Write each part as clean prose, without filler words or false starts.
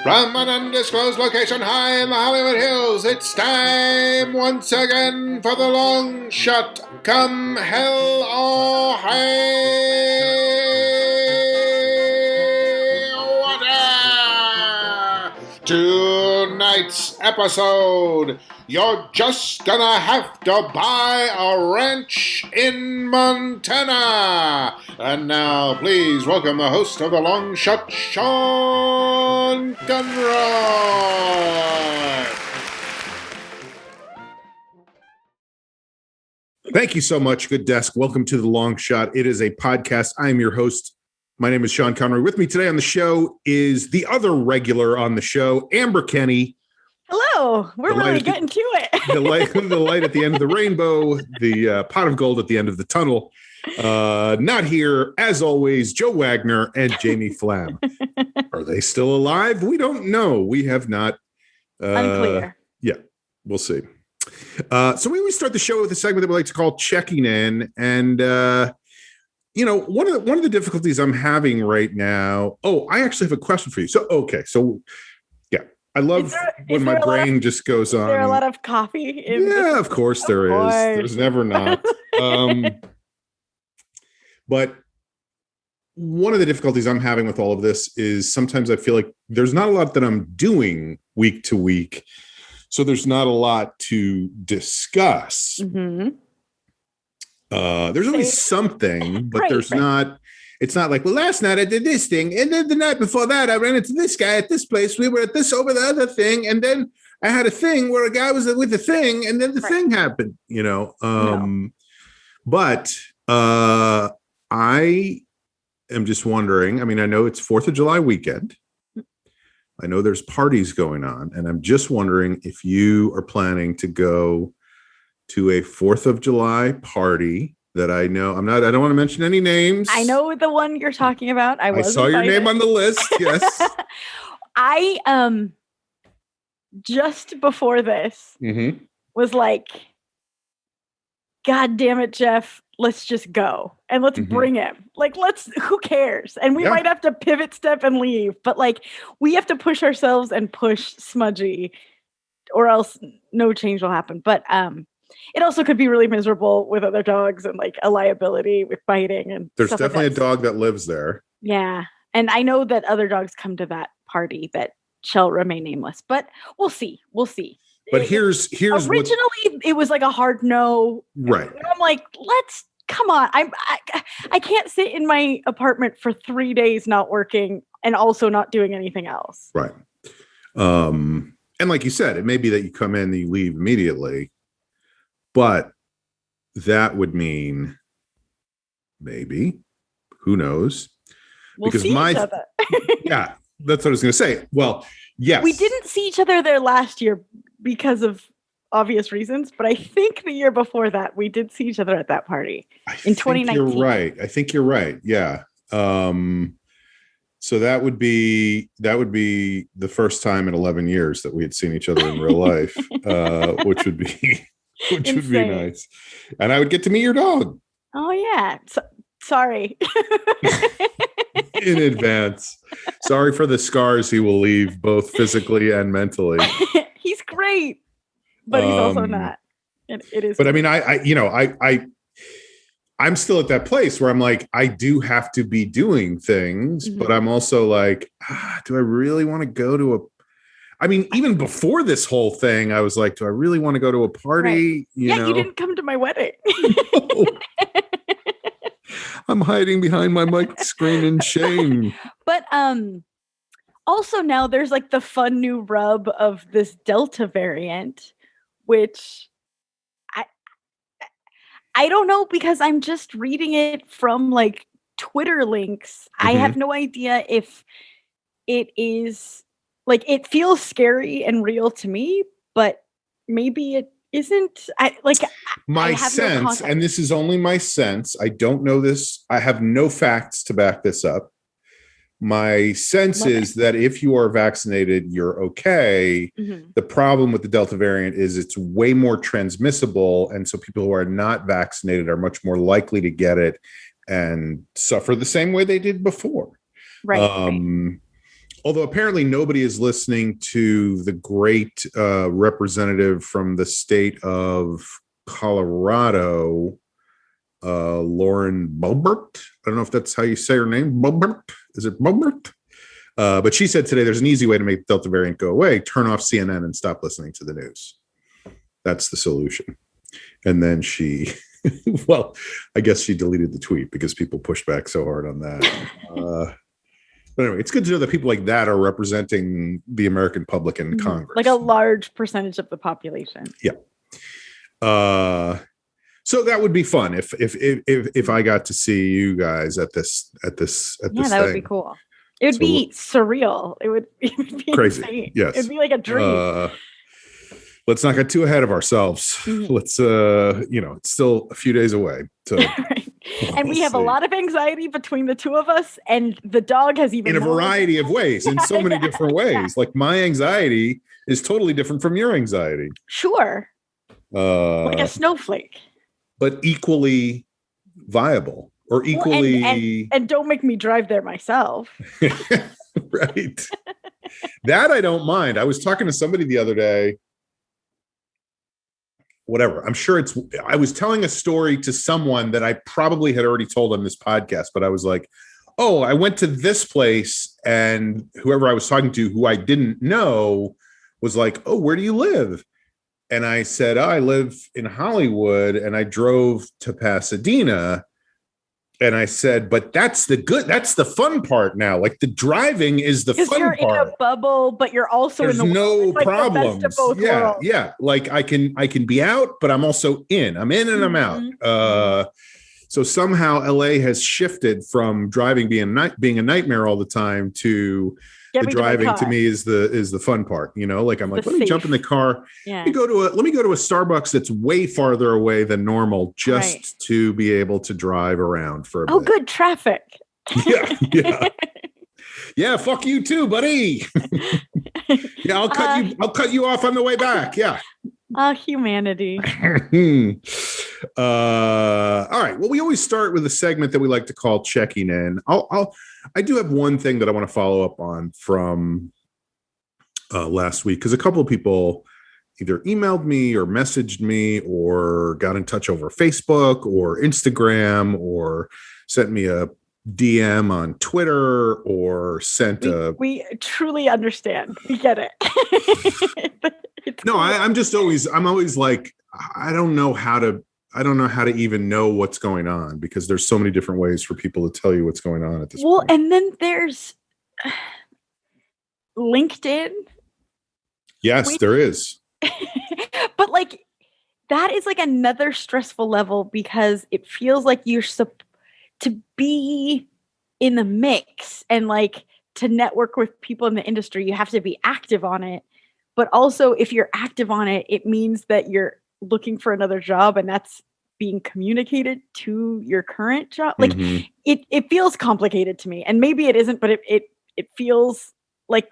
From an undisclosed location high in the Hollywood Hills, it's time once again for the long shot. Come hell or high water. Tonight's episode, you're just gonna have to buy a ranch in Montana. And now, please welcome the host of the long shot, Sean Conroy. Thank you so much, good desk. Welcome to the Long Shot. It is a podcast. I am your host. My name is Sean Conroy. With me today on the show is the other regular on the show, Amber Kenny. Hello. We're really getting to it. the light at the end of the rainbow, the pot of gold at the end of the tunnel. Not here, as always, Joe Wagner and Jamie Flam. Are they still alive? We don't know. We have not. Unclear. Yeah, we'll see. So we always start the show with a segment that we like to call Checking In. And, one of the difficulties I'm having right now. Oh, I actually have a question for you. So, okay. So, yeah, I love when my brain just goes on. Is there a lot of coffee? Yeah, of course there is. There's never not. But one of the difficulties I'm having with all of this is sometimes I feel like there's not a lot that I'm doing week to week. So there's not a lot to discuss. Mm-hmm. There's always something, but there's not. It's not like, well, last night I did this thing, and then the night before that I ran into this guy at this place. We were at this over the other thing, and then I had a thing where a guy was with the thing, and then the thing happened. No. But I am just wondering. I mean, I know it's 4th of July weekend. I know there's parties going on, and I'm just wondering if you are planning to go to a 4th of July party that I know. I don't want to mention any names. I know the one you're talking about. I saw your name on the list. Yes. I just before this was like, God damn it, Jeff. Let's just go and let's bring him. Like, who cares? And we might have to pivot step and leave, but like we have to push ourselves and push Smudgy or else no change will happen. But it also could be really miserable with other dogs and like a liability with biting. And there's definitely a dog that lives there. Yeah. And I know that other dogs come to that party that shall remain nameless, but we'll see. But here's originally it was like a hard no. Right. And I'm like, come on. I can't sit in my apartment for 3 days not working and also not doing anything else. Right. And like you said, it may be that you come in and you leave immediately, but that would mean maybe, who knows? We'll see each other. Yeah, that's what I was going to say. Well, yes. We didn't see each other there last year because of obvious reasons, but I think the year before that we did see each other at that party in 2019. You're right. I think you're right. Yeah. So that would be the first time in 11 years that we had seen each other in real life, which would be nice. And I would get to meet your dog. Oh yeah. Sorry. In advance. Sorry for the scars he will leave both physically and mentally. He's great. But he's also not. It is. But I mean, I'm still at that place where I'm like, I do have to be doing things, but I'm also like, do I really want to go to I mean, even before this whole thing, I was like, do I really want to go to a party? Right. You didn't come to my wedding. No. I'm hiding behind my mic screen in shame. But also now there's like the fun new rub of this Delta variant, which I don't know, because I'm just reading it from like Twitter links. I have no idea if it is like, it feels scary and real to me, but maybe it isn't. My sense, and this is only my sense, I don't know this. I have no facts to back this up. My sense is that if you are vaccinated, you're okay. The problem with the Delta variant is it's way more transmissible. And so people who are not vaccinated are much more likely to get it and suffer the same way they did before. Right. Although apparently nobody is listening to the great representative from the state of Colorado, Lauren Boebert. I don't know if that's how you say her name. Boebert? Is it Boebert? But she said today there's an easy way to make Delta variant go away. Turn off CNN and stop listening to the news. That's the solution. And then she, well, I guess she deleted the tweet because people pushed back so hard on that. But anyway, it's good to know that people like that are representing the American public in Congress. Like a large percentage of the population. Yeah. So that would be fun if I got to see you guys at this that would be cool. It would be surreal. It would be crazy. Insane. Yes. It'd be like a dream. Let's not get too ahead of ourselves. Mm-hmm. Let's it's still a few days away. Right. And we have a lot of anxiety between the two of us, and the dog has even in a variety of ways, in so many different ways. Like my anxiety is totally different from your anxiety. Sure. Like a snowflake. But equally viable or equally and don't make me drive there myself. Right. That I don't mind. I was talking to somebody the other day. Whatever. I'm sure I was telling a story to someone that I probably had already told on this podcast, but I was like, oh, I went to this place, and whoever I was talking to who I didn't know was like, oh, where do you live? And I said, oh, I live in Hollywood, and I drove to Pasadena. And I said, but that's the fun part now. Like the driving is the fun part. Because you're in a bubble, but you're also There's in the no problems. The best of both worlds. Yeah. Like I can be out, but I'm also in. I'm in and I'm out. So somehow LA has shifted from driving being a nightmare all the time to the driving to me is the fun part, like I'm like, let me jump in the car. Yeah. Let me go to a Starbucks that's way farther away than normal just to be able to drive around for a bit. Oh, good traffic. Yeah. Yeah. Fuck you too, buddy. Yeah. I'll cut you off on the way back. Yeah. Humanity. All right. Well, we always start with a segment that we like to call checking in. I do have one thing that I want to follow up on from last week, because a couple of people either emailed me or messaged me or got in touch over Facebook or Instagram or sent me a DM on Twitter or sent we truly understand. We get it. No, cool. I'm always like, I don't know how to even know what's going on, because there's so many different ways for people to tell you what's going on at this point. Well, and then there's LinkedIn. Yes, there is. But like, that is like another stressful level, because it feels like you're to be in the mix and like to network with people in the industry, you have to be active on it. But also, if you're active on it, it means that you're looking for another job, and that's being communicated to your current job. Like it feels complicated to me, and maybe it isn't, but it feels like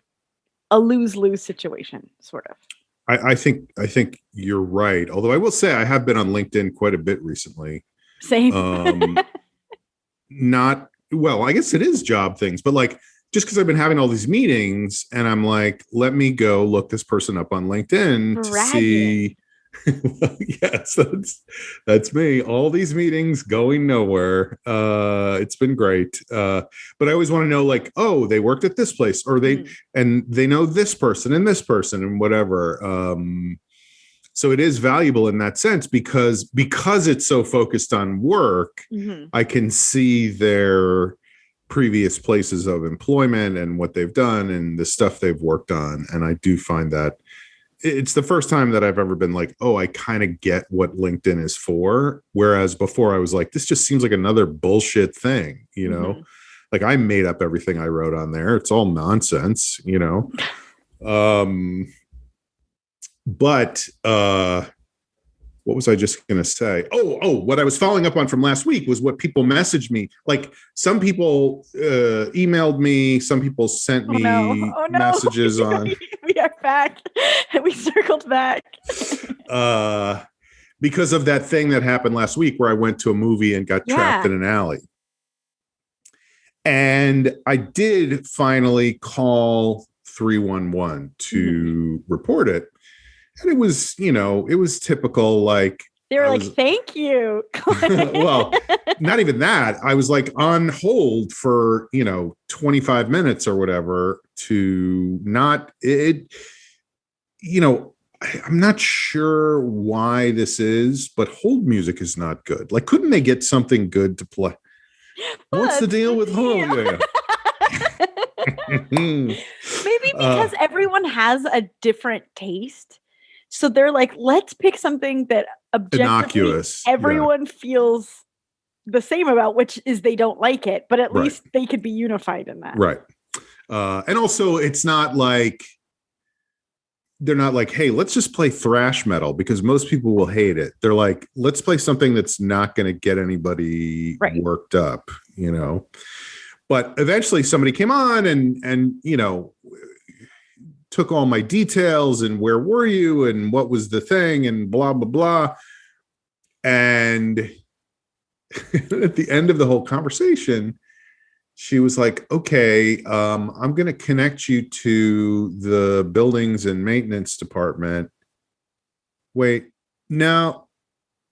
a lose-lose situation, sort of. I think you're right. Although I will say I have been on LinkedIn quite a bit recently. Same. I guess it is job things, but like, just because I've been having all these meetings and I'm like, let me go look this person up on LinkedIn to see. Well, yes, that's me. All these meetings going nowhere. It's been great. But I always want to know, like, oh, they worked at this place, or and they know this person and whatever. So it is valuable in that sense, because it's so focused on work, I can see their previous places of employment and what they've done and the stuff they've worked on. And I do find that it's the first time that I've ever been like, oh, I kind of get what LinkedIn is for. Whereas before I was like, this just seems like another bullshit thing, like I made up everything I wrote on there. It's all nonsense, But what was I just going to say? Oh, what I was following up on from last week was what people messaged me. Like some people emailed me, some people sent me messages on. We are back. We circled back. Because of that thing that happened last week where I went to a movie and got trapped in an alley. And I did finally call 311 to report it. And it was, it was typical, like, they were thank you. Well, not even that. I was like on hold for, 25 minutes or whatever to not it. I'm not sure why this is, but hold music is not good. Like, couldn't they get something good to play? What's the deal with hold? Yeah. Maybe because everyone has a different taste. So they're like, let's pick something that objectively innocuous. Everyone feels the same about, which is they don't like it, but at least they could be unified in that. Right. And also it's not like, they're not like, hey, let's just play thrash metal because most people will hate it. They're like, let's play something that's not going to get anybody worked up, But eventually somebody came on and took all my details and where were you and what was the thing and blah, blah, blah. And at the end of the whole conversation, she was like, okay, I'm going to connect you to the buildings and maintenance department. Wait, no,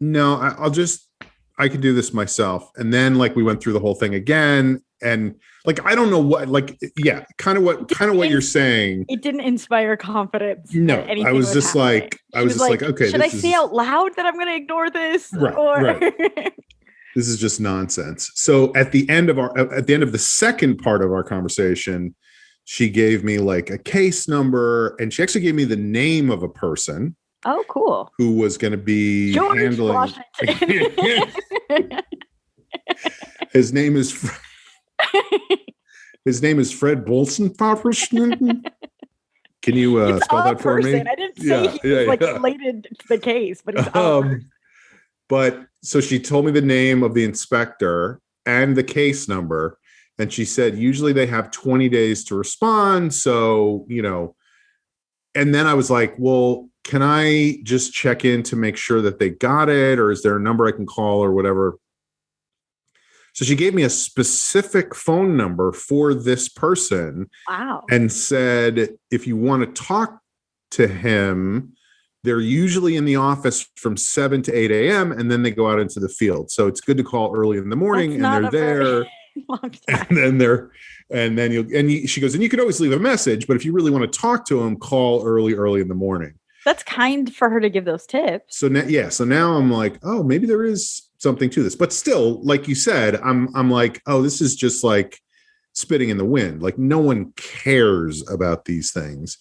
I can do this myself. And then like we went through the whole thing again. And like, I don't know what, like, yeah, kind of what you're saying. It didn't inspire confidence. No, I was just like, okay. Should I say out loud that I'm going to ignore this? Right. This is just nonsense. So at the end of the second part of our conversation, she gave me like a case number and she actually gave me the name of a person. Oh, cool. Who was going to be George handling. Washington. His name is Fred Bolson. Can you spell that for me? I didn't say he was related to the case, but he's But so she told me the name of the inspector and the case number. And she said, usually they have 20 days to respond. So, and then I was like, well, can I just check in to make sure that they got it? Or is there a number I can call or whatever? So she gave me a specific phone number for this person. Wow. And said, if you want to talk to him, they're usually in the office from 7 to 8 a.m. and then they go out into the field. So it's good to call early in the morning. And they're there. And then she goes, and you can always leave a message, but if you really want to talk to him, call early in the morning. That's kind for her to give those tips. So now I'm like, oh, maybe there is something to this, but still, like you said, I'm like, oh, this is just like spitting in the wind. Like no one cares about these things.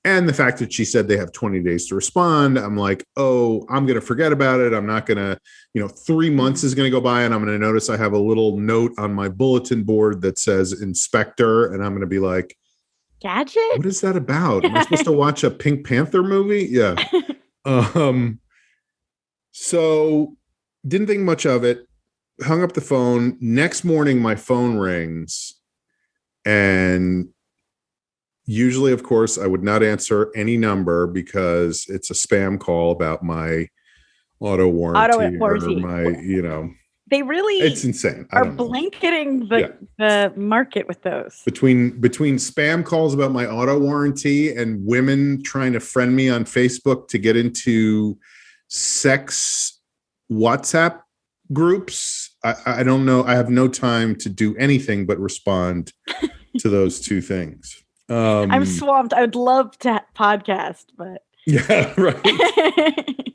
And the fact that she said they have 20 days to respond, I'm like, oh, I'm going to forget about it. I'm not going to, 3 months is going to go by and I'm going to notice I have a little note on my bulletin board that says inspector. And I'm going to be like, Gadget? What is that about? Am I supposed to watch a Pink Panther movie? Yeah. So didn't think much of it. Hung up the phone. Next morning, my phone rings and usually, of course, I would not answer any number because it's a spam call about my auto warranty. Or my, they really it's insane. Are blanketing the market with those. Between spam calls about my auto warranty and women trying to friend me on Facebook to get into sex WhatsApp groups, I don't know. I have no time to do anything but respond to those two things. I'm swamped. I would love to podcast, but yeah, right.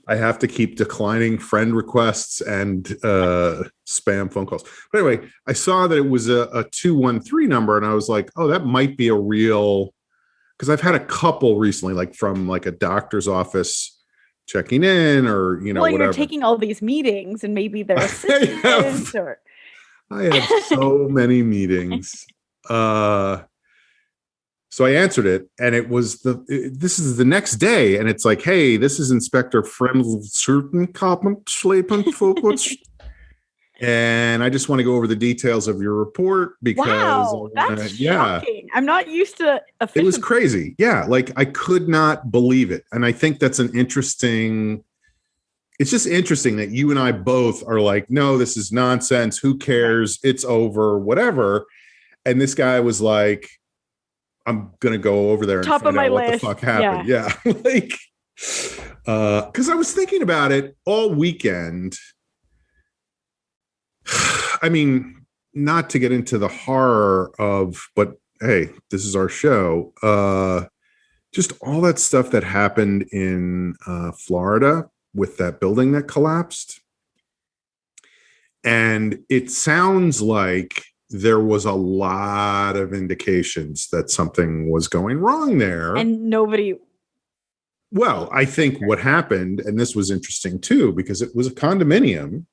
I have to keep declining friend requests and spam phone calls. But anyway, I saw that it was a 213 number, and I was like, oh, that might be a real, because I've had a couple recently, like from like a doctor's office checking in, or whatever. You're taking all these meetings, and maybe they're assistants or. I have so many meetings. So I answered it, and it was this is the next day, and it's like, hey, this is Inspector and I just want to go over the details of your report because that's shocking. I'm not used to it was crazy. Yeah, like I could not believe it. And I think that's it's just interesting that you and I both are like, no, this is nonsense. Who cares? It's over, whatever. And this guy was like, I'm going to go over there and Top find of out what list. the fuck happened. Yeah. Like, because I was thinking about it all weekend. I mean, not to get into the horror of, but hey, this is our show. Just all that stuff that happened in Florida with that building that collapsed. And it sounds like there was a lot of indications that something was going wrong there. And nobody. Well, I think what happened, and this was interesting too, because it was a condominium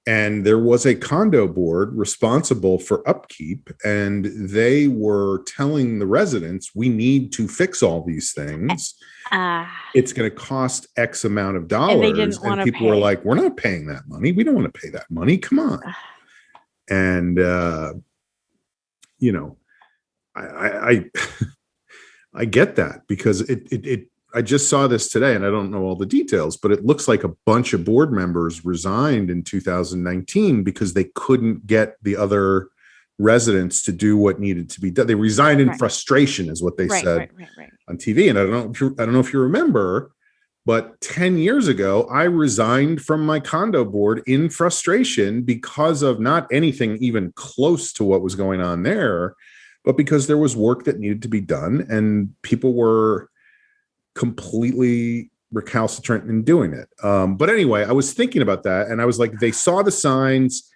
and there was a condo board responsible for upkeep, and they were telling the residents, we need to fix all these things. It's going to cost X amount of dollars. And people were like, we're not paying that money. We don't want to pay that money. Come on. And, I get that, because I just saw this today and I don't know all the details, but it looks like a bunch of board members resigned in 2019 because they couldn't get the other residents to do what needed to be done. They resigned in frustration is what they said on TV. And I don't know if you remember, but 10 years ago, I resigned from my condo board in frustration because of not anything even close to what was going on there, but because there was work that needed to be done and people were completely recalcitrant in doing it. But anyway, I was thinking about that and I was like, they saw the signs.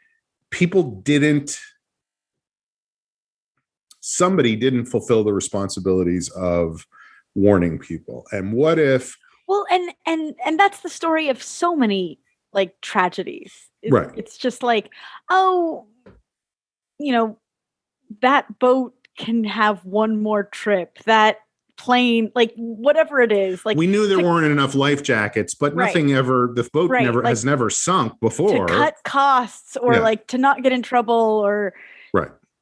Somebody didn't fulfill the responsibilities of warning people. And what if, well, and that's the story of so many like tragedies. Right. It's just like, oh, that boat can have one more trip. That plane, like whatever it is, like we knew there weren't enough life jackets, but nothing ever. The boat has never sunk before. To cut costs, or like to not get in trouble, or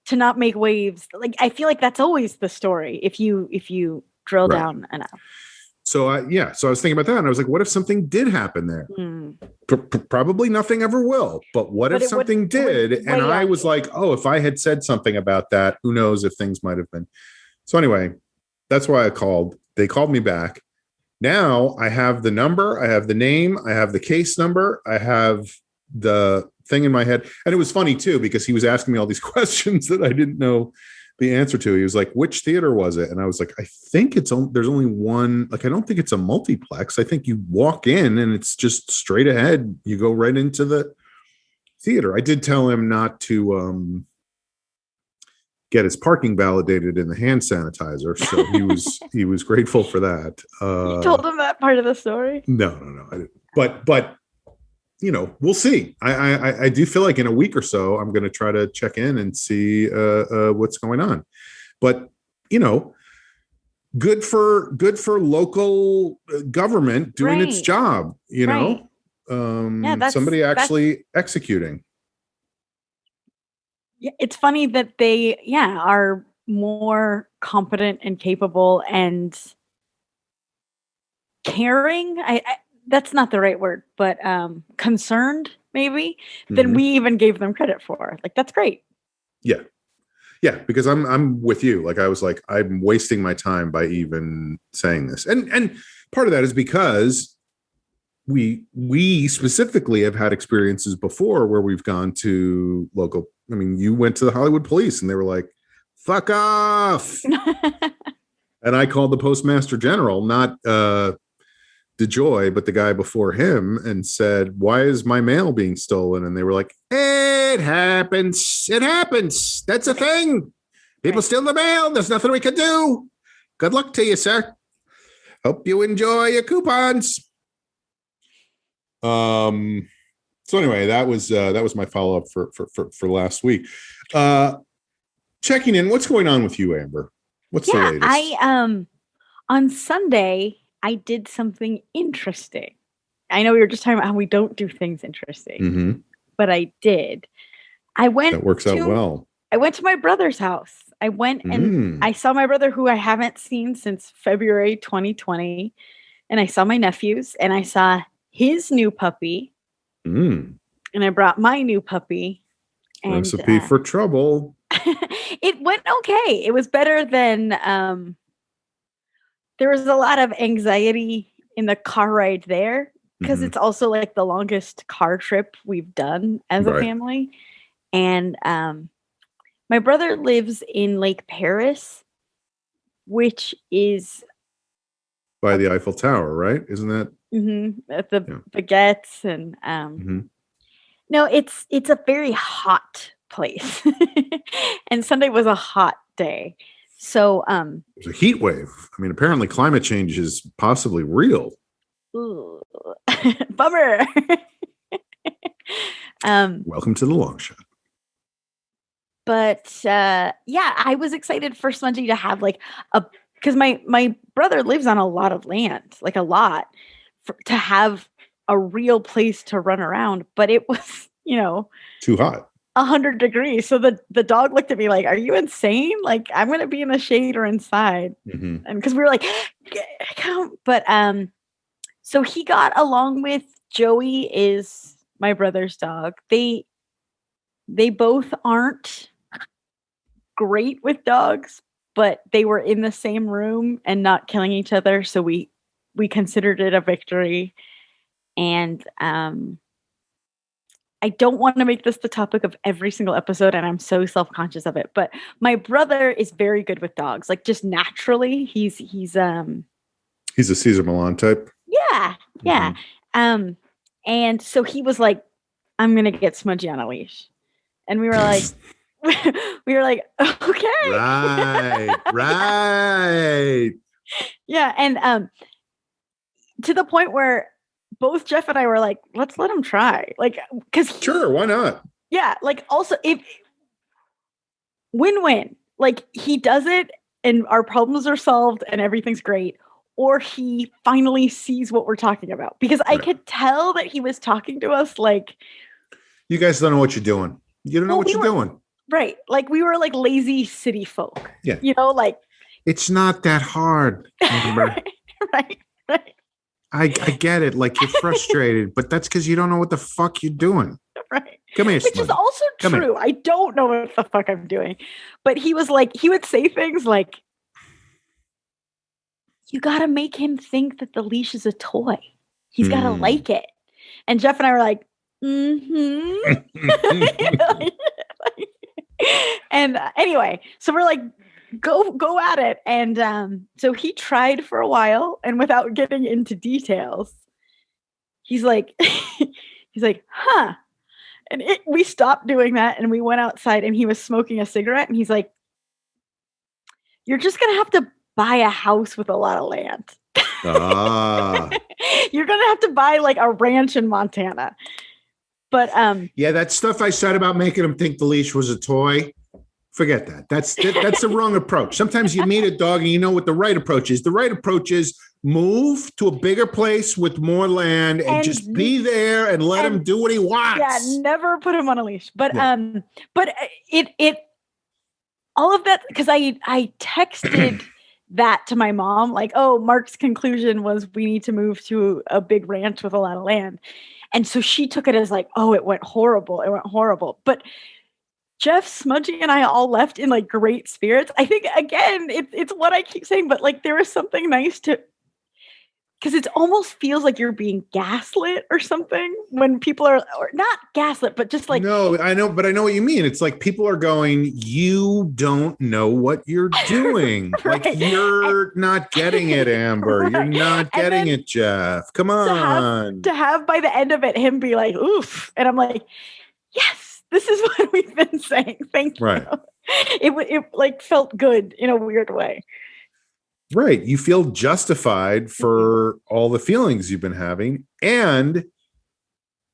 to not make waves. Like I feel like that's always the story if you drill down enough. So I was thinking about that, and I was like, what if something did happen there? Probably nothing ever will, but what if something did? And I was like, oh, if I had said something about that, who knows if things might have been. So anyway, that's why I called. They called me back. Now I have the number, I have the name, I have the case number, I have the thing in my head. And it was funny too, because he was asking me all these questions that I didn't know the answer to. He was like, which theater was it? And I was like, I think there's only one. Like, I don't think it's a multiplex. I think you walk in and it's just straight ahead. You go right into the theater. I did tell him not to get his parking validated in the hand sanitizer. So he was grateful for that. You told him that part of the story? No, I didn't. But we'll see. I do feel like in a week or so, I'm going to try to check in and see what's going on. But, good for local government doing its job, somebody actually executing. Yeah, it's funny that they, are more competent and capable and caring. That's not the right word, but concerned maybe than we even gave them credit for. Like, that's great. Yeah, because I'm with you. Like, I was like, I'm wasting my time by even saying this. And part of that is because we specifically have had experiences before where we've gone to local. I mean, you went to the Hollywood police and they were like, fuck off. And I called the postmaster general, not DeJoy, but the guy before him, and said, why is my mail being stolen? And they were like, it happens. That's a thing. People steal the mail. There's nothing we can do. Good luck to you, sir. Hope you enjoy your coupons. So anyway, that was my follow-up for last week. Checking in, what's going on with you, Amber? What's the latest? I on Sunday I did something interesting. I know we were just talking about how we don't do things interesting, but I did. That works out well. I went to my brother's house. I went and I saw my brother, who I haven't seen since February 2020. And I saw my nephews, and I saw his new puppy. And I brought my new puppy. And, recipe for trouble. It went okay. It was better than there was a lot of anxiety in the car ride there because it's also like the longest car trip we've done as a family. And my brother lives in Lake Paris, which is by the Eiffel Tower, right? Isn't that at the baguettes and no, it's a very hot place. And Sunday was a hot day. So there's a heat wave. I mean, apparently climate change is possibly real. Ooh. Bummer. Welcome to the long shot. But I was excited for Smudgy to have like because my brother lives on a lot of land, like a lot, to have a real place to run around. But it was, too hot. 100 degrees. So the dog looked at me like, "Are you insane? Like, I'm going to be in the shade or inside." And because we were like, but so he got along with Joey, is my brother's dog. They both aren't great with dogs, but they were in the same room and not killing each other. So we considered it a victory. And I don't want to make this the topic of every single episode, and I'm so self-conscious of it, but my brother is very good with dogs. Like, just naturally, he's a Cesar Millan type. Yeah. And so he was like, "I'm gonna get Smudgy on a leash," and we were like, okay, right. Yeah, and to the point where both Jeff and I were like, "Let's let him try," like, because sure, why not? Yeah, like, also, if win-win, like, he does it and our problems are solved and everything's great, or he finally sees what we're talking about, because I could tell that he was talking to us like, "You guys don't know what you're doing. You don't know what you're doing." Right. Like, we were like lazy city folk. Yeah. Like, it's not that hard. Right. I get it. Like, you're frustrated, but that's because you don't know what the fuck you're doing. Right. Come here, Which is also true. I don't know what the fuck I'm doing. But he was like, he would say things like, "You got to make him think that the leash is a toy. He's got to like it." And Jeff and I were like, and anyway, so we're like, go at it. And so he tried for a while, and without getting into details, he's like, "Huh." And we stopped doing that, and we went outside, and he was smoking a cigarette, and he's like, "You're just going to have to buy a house with a lot of land." You're going to have to buy like a ranch in Montana. But yeah, that stuff I said about making him think the leash was a toy, forget that. That's the wrong approach. Sometimes you meet a dog and you know what the right approach is. The right approach is move to a bigger place with more land and just be there and let him do what he wants. Yeah, never put him on a leash. But it all of that, because I texted that to my mom, like, "Oh, Mark's conclusion was we need to move to a big ranch with a lot of land." And so she took it as like, "Oh, it went horrible." But Jeff, Smudgy, and I all left in like great spirits. I think, again, it's what I keep saying, but like, there was something nice to, because it almost feels like you're being gaslit or something when people are, or not gaslit, but just like, no, I know what you mean. It's like people are going, "You don't know what you're doing." Right. Like, you're not getting it, Amber. Right. You're not getting it, Jeff. Come on. To have by the end of it, him be like, "Oof." And I'm like, "Yes, this is what we've been saying. Thank you." Right. It like felt good in a weird way. Right. You feel justified for all the feelings you've been having. And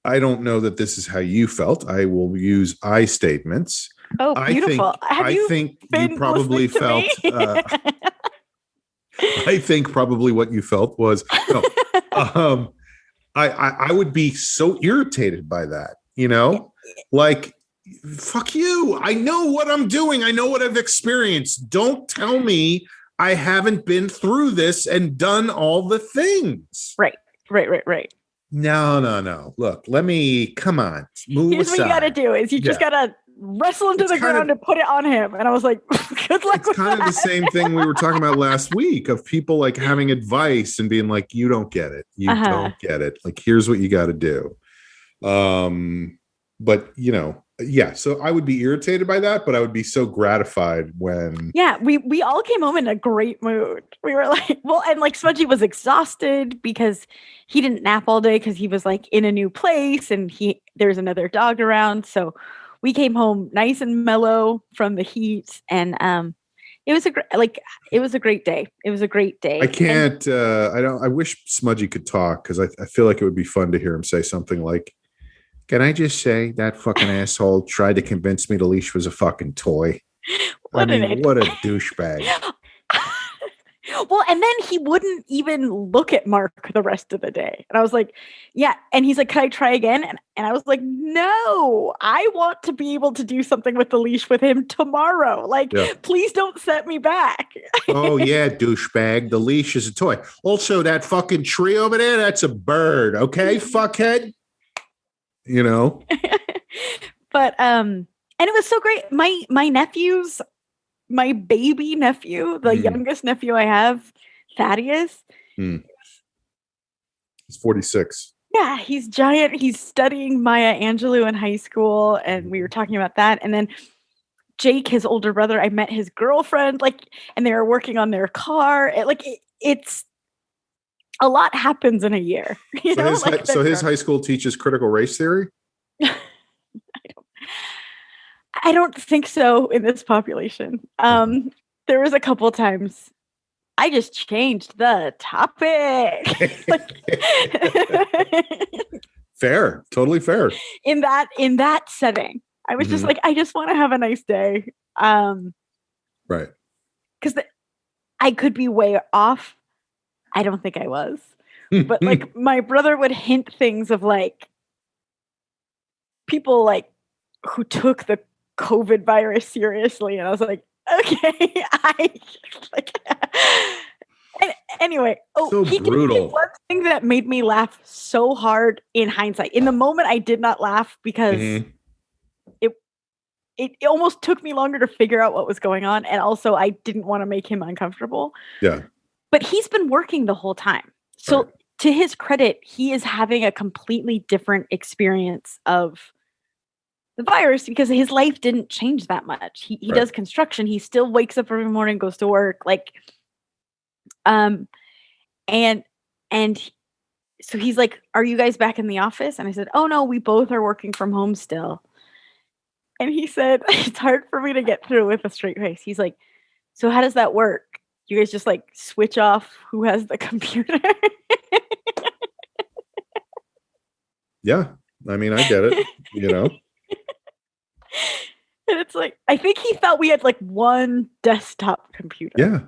I don't know that this is how you felt. I will use I statements. Oh, beautiful. I think you probably felt. I think probably what you felt was, no, I would be so irritated by that, like, fuck you. I know what I'm doing. I know what I've experienced. Don't tell me I haven't been through this and done all the things. Right. No. Look, come on. Move Here's aside. what you got to do is you just got to wrestle him to the ground and put it on him. And I was like, good luck with that. It's kind of the same thing we were talking about last week of people like having advice and being like, you don't get it. You don't get it. Like, here's what you got to do. But you know, yeah, so I would be irritated by that, but I would be so gratified when we all came home in a great mood. We were like, well, and like Smudgy was exhausted because he didn't nap all day because he was like in a new place and there's another dog around. So we came home nice and mellow from the heat, and it was a great day. It was a great day. I can't. I wish Smudgy could talk because I feel like it would be fun to hear him say something like, "Can I just say that fucking asshole tried to convince me the leash was a fucking toy?" What a douchebag. Well, and then he wouldn't even look at Mark the rest of the day. And I was like, yeah. And he's like, can I try again? And I was like, no, I want to be able to do something with the leash with him tomorrow. Like, please don't set me back. Oh, yeah, douchebag. The leash is a toy. Also, that fucking tree over there, that's a bird. Okay, fuckhead. You know? But, and it was so great. My nephews, my baby nephew, the youngest nephew I have, Thaddeus. He's 46. Yeah, he's giant. He's studying Maya Angelou in high school, and we were talking about that. And then Jake, his older brother, I met his girlfriend, and they were working on their car. It's a lot happens in a year. So his high school teaches critical race theory? I don't think so in this population. There was a couple of times I just changed the topic. Fair, totally fair. In that setting, I was just like, I just want to have a nice day. Right. Because I could be way off. I don't think I was. But like my brother would hint things of like people like who took the COVID virus seriously, and I was like, okay, anyway. So brutal. One thing that made me laugh so hard in hindsight. In the moment, I did not laugh because it almost took me longer to figure out what was going on, and also I didn't want to make him uncomfortable. Yeah. But he's been working the whole time, so to his credit, he is having a completely different experience of the virus because his life didn't change that much. He does construction. He still wakes up every morning, goes to work, and so he's like, "Are you guys back in the office?" And I said, "Oh no, we both are working from home still." And he said, "It's hard for me to get through with a straight face." He's like, "So how does that work? You guys just like switch off who has the computer?" Yeah, I mean, I get it. You know. And it's like, I think he thought we had like one desktop computer. Yeah.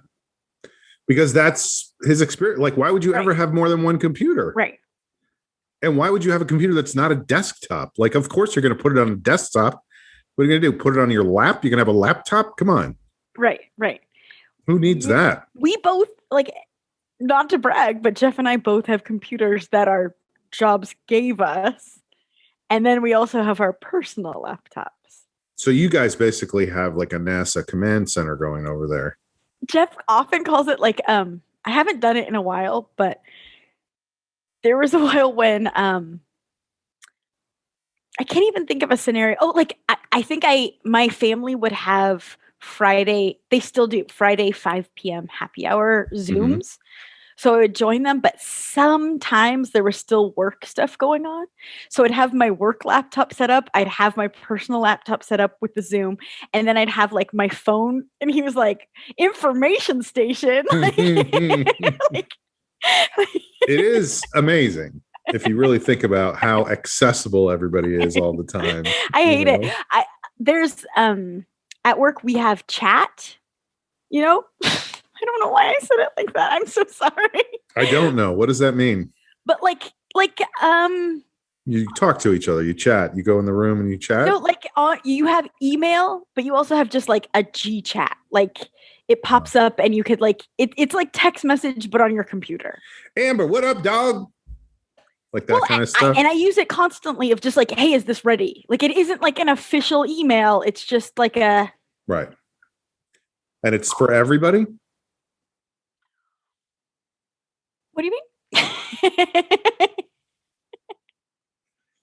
Because that's his experience. Like, why would you ever have more than one computer? Right. And why would you have a computer that's not a desktop? Like, of course, you're going to put it on a desktop. What are you going to do? Put it on your lap? You're going to have a laptop? Come on. Right. Who needs that? We both, not to brag, but Jeff and I both have computers that our jobs gave us. And then we also have our personal laptops. So you guys basically have like a NASA command center going over there. Jeff often calls it I haven't done it in a while, but there was a while when I can't even think of a scenario. Oh, I think my family would have Friday, they still do Friday 5 p.m. happy hour Zooms. So I would join them, but sometimes there was still work stuff going on. So I'd have my work laptop set up. I'd have my personal laptop set up with the Zoom. And then I'd have my phone. And he was like, information station. It is amazing if you really think about how accessible everybody is all the time. I hate it. There's at work, we have chat, I don't know why I said it like that. I'm so sorry. I don't know. What does that mean? But you talk to each other, you chat, you go in the room and you chat. No, you have email, but you also have just a G chat. It pops up and you could it's like text message, but on your computer. Amber, what up, dog? like that kind of stuff. And I use it constantly of just like, hey, is this ready? Like, it isn't like an official email. It's just like a. Right. And it's for everybody? What do you mean?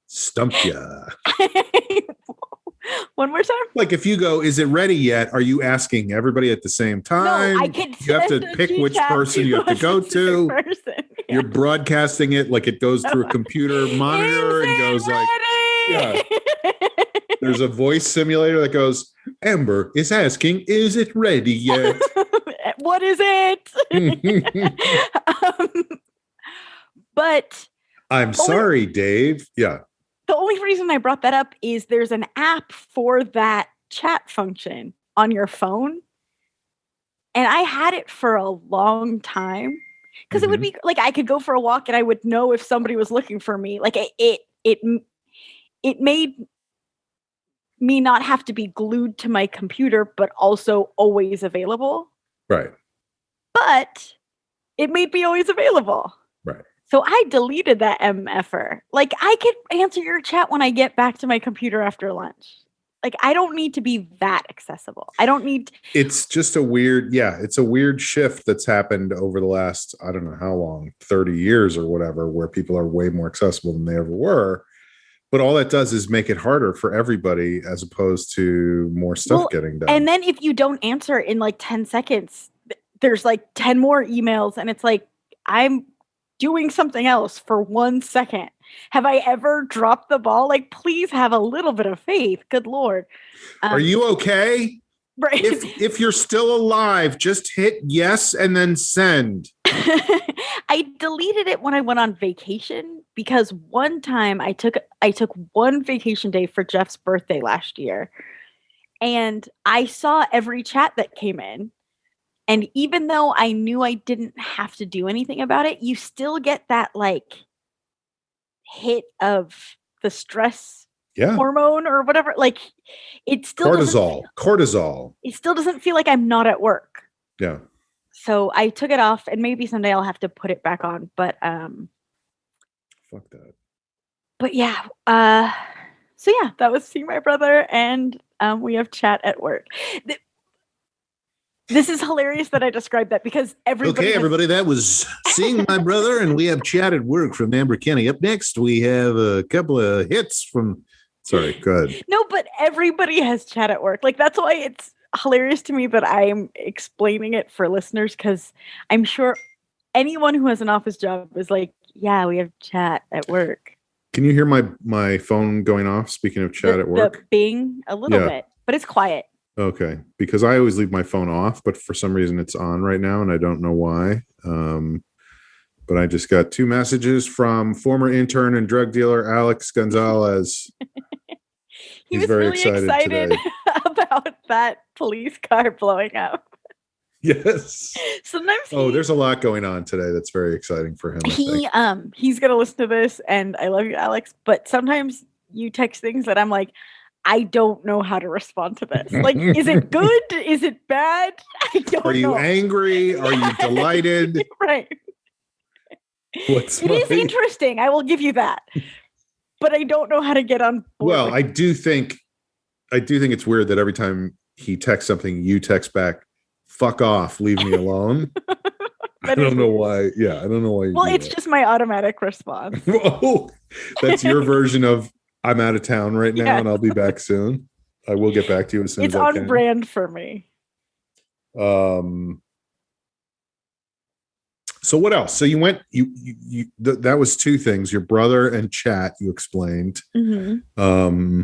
Stumped ya. One more time. Like if you go, is it ready yet? Are you asking everybody at the same time? No, I can. You have to pick which person you have to go to. Person. Yeah. You're broadcasting it like it goes through a computer monitor and goes ready? Like, yeah. There's a voice simulator that goes, Amber is asking, is it ready yet? What is it? But I'm sorry, Dave. Yeah. The only reason I brought that up is there's an app for that chat function on your phone. And I had it for a long time because it would be like I could go for a walk and I would know if somebody was looking for me. Like it made me not have to be glued to my computer, but also always available. Right. But it made me always available. Right. So I deleted that MFer. Like, I could answer your chat when I get back to my computer after lunch. Like, I don't need to be that accessible. I don't need. It's just a weird, it's a weird shift that's happened over the last, I don't know how long, 30 years or whatever, where people are way more accessible than they ever were. But all that does is make it harder for everybody as opposed to more stuff getting done. And then if you don't answer in like 10 seconds, there's like 10 more emails. And it's like, I'm doing something else for 1 second. Have I ever dropped the ball? Like, please have a little bit of faith. Good Lord. Are you okay? Right. If you're still alive, just hit yes and then send. I deleted it when I went on vacation because one time I took one vacation day for Jeff's birthday last year. And I saw every chat that came in. And even though I knew I didn't have to do anything about it, you still get that like hit of the stress hormone or whatever. Like it still cortisol. It still doesn't feel like I'm not at work. Yeah. So I took it off and maybe someday I'll have to put it back on. But fuck that. But yeah. So yeah, that was seeing my brother and we have chat at work. This is hilarious that I described that because everybody. That was seeing my brother, and we have chat at work from Amber Kenny. Up next, we have a couple of hits from. Sorry, go ahead. No, but everybody has chat at work. Like that's why it's hilarious to me that I'm explaining it for listeners because I'm sure anyone who has an office job is like, yeah, we have chat at work. Can you hear my phone going off? Speaking of chat at work, the bing a little bit, but it's quiet. Okay, because I always leave my phone off, but for some reason it's on right now, and I don't know why. But I just got 2 messages from former intern and drug dealer Alex Gonzalez. He's very really excited about that police car blowing up. Yes. Sometimes there's a lot going on today that's very exciting for him. He's gonna listen to this, and I love you, Alex. But sometimes you text things that I'm like, I don't know how to respond to this. Like, is it good? Is it bad? I don't know. Are you angry? Are you delighted? Right. It is interesting. I will give you that. But I don't know how to get on board. Well, I do think it's weird that every time he texts something, you text back, fuck off, leave me alone. I don't know why. Yeah, I don't know why. Well, it's just my automatic response. Whoa, that's your version of I'm out of town right now and I'll be back soon. I will get back to you as soon as I can. It's on brand for me. So what else? So you went, that was 2 things, your brother and chat, you explained. Mm-hmm.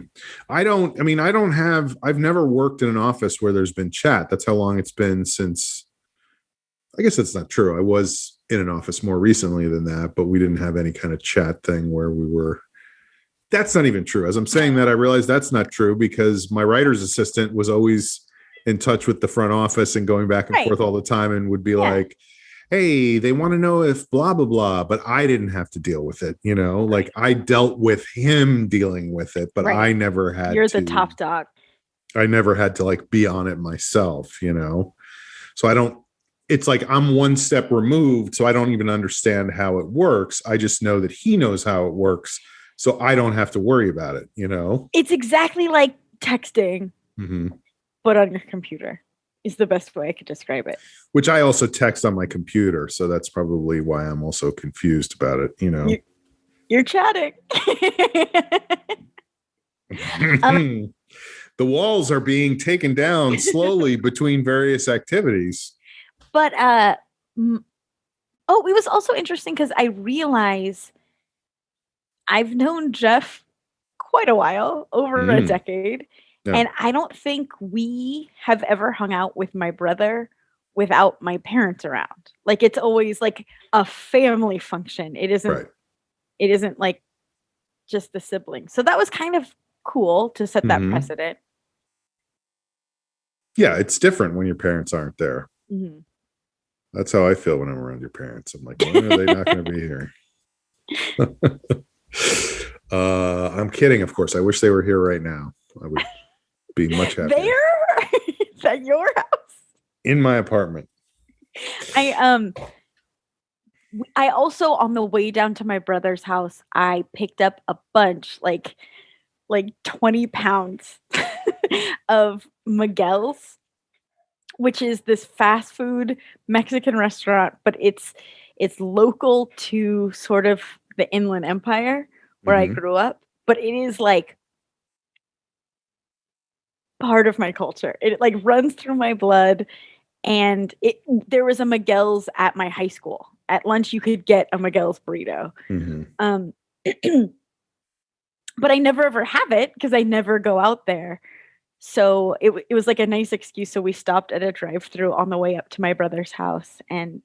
I've never worked in an office where there's been chat. That's how long it's been since, I guess that's not true. I was in an office more recently than that, but we didn't have any kind of chat thing where we were. That's not even true. As I'm saying that, I realize that's not true because my writer's assistant was always in touch with the front office and going back and forth all the time and would be like, hey, they want to know if blah, blah, blah, but I didn't have to deal with it. You know, like I dealt with him dealing with it, but I never had You're the top dog. I never had to like be on it myself, you know? So I don't it's like I'm one step removed, so I don't even understand how it works. I just know that he knows how it works, so I don't have to worry about it, you know? It's exactly like texting, but on your computer is the best way I could describe it. Which I also text on my computer, so that's probably why I'm also confused about it, you know? You're chatting. The walls are being taken down slowly between various activities. But it was also interesting because I realize I've known Jeff quite a while, over a decade, and I don't think we have ever hung out with my brother without my parents around. Like, it's always like a family function. It isn't. Right. It isn't like just the siblings. So that was kind of cool to set that precedent. Yeah, it's different when your parents aren't there. That's how I feel when I'm around your parents. I'm like, when are they not going to be here? I'm kidding, of course. I wish they were here right now. I would be much happier. There? Is at your house? In my apartment. I also, on the way down to my brother's house, I picked up a bunch, like 20 pounds of McGell's, which is this fast food Mexican restaurant, but it's local to sort of the Inland Empire where I grew up, but it is like part of my culture. It like runs through my blood, and there was a McGell's at my high school. At lunch, you could get a McGell's burrito. But I never ever have it because I never go out there. So it was like a nice excuse. So we stopped at a drive-thru on the way up to my brother's house, and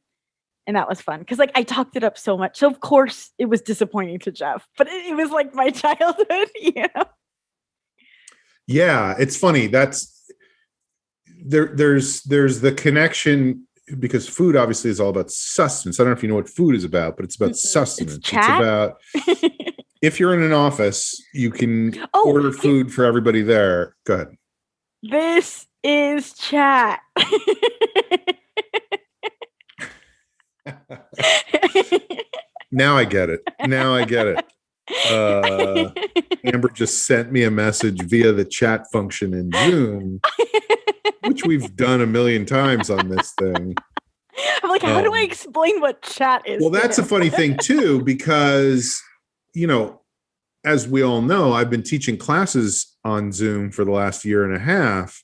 that was fun because like I talked it up so much. So of course it was disappointing to Jeff, but it was like my childhood, you know. Yeah, it's funny. There's the connection, because food obviously is all about sustenance. I don't know if you know what food is about, but it's about sustenance. It's about if you're in an office, you can order food for everybody there. Go ahead. This is chat. Now I get it. Amber just sent me a message via the chat function in Zoom, which we've done a million times on this thing. I'm like, how do I explain what chat is? Well, that's a funny thing too, because, you know, as we all know, I've been teaching classes on Zoom for the last year and a half.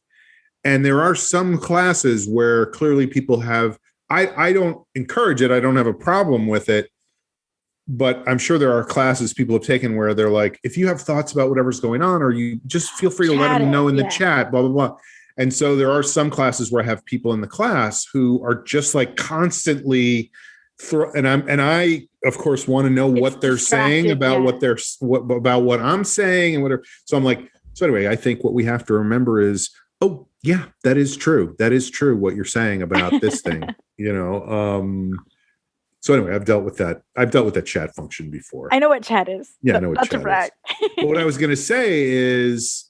And there are some classes where clearly people have, I don't encourage it. I don't have a problem with it. But I'm sure there are classes people have taken where they're like, if you have thoughts about whatever's going on, or you just feel free to let them know in the chat, blah, blah, blah. And so there are some classes where I have people in the class who are just like constantly and I of course want to know what they're saying about about what I'm saying and whatever. So I'm like, so anyway, I think what we have to remember is, oh yeah, that is true. That is true what you're saying about this thing, you know. So anyway, I've dealt with that chat function before. I know what chat is. Yeah, I know what chat is. But what I was going to say is,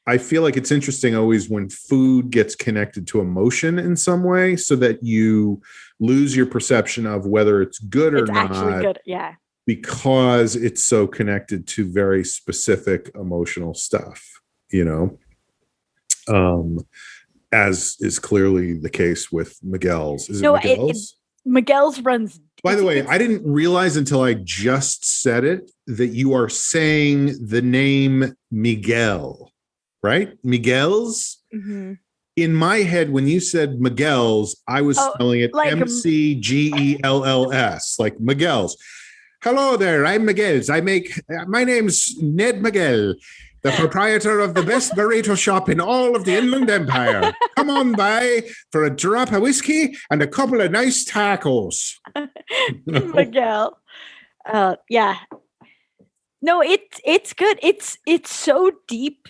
I feel like it's interesting always when food gets connected to emotion in some way, so that you lose your perception of whether it's good or not. It's actually good, yeah. Because it's so connected to very specific emotional stuff, you know. As is clearly the case with McGell's. Is it McGell's? McGell's runs. By the way, I didn't realize until I just said it that you are saying the name McGell, right? McGell's. Mm-hmm. In my head, when you said McGell's, I was spelling it like McGells, like McGell's. Hello there, I'm McGell's. My name's Ned McGell, the proprietor of the best burrito shop in all of the Inland Empire. Come on by for a drop of whiskey and a couple of nice tacos. McGell. Yeah. No, it's good. It's so deep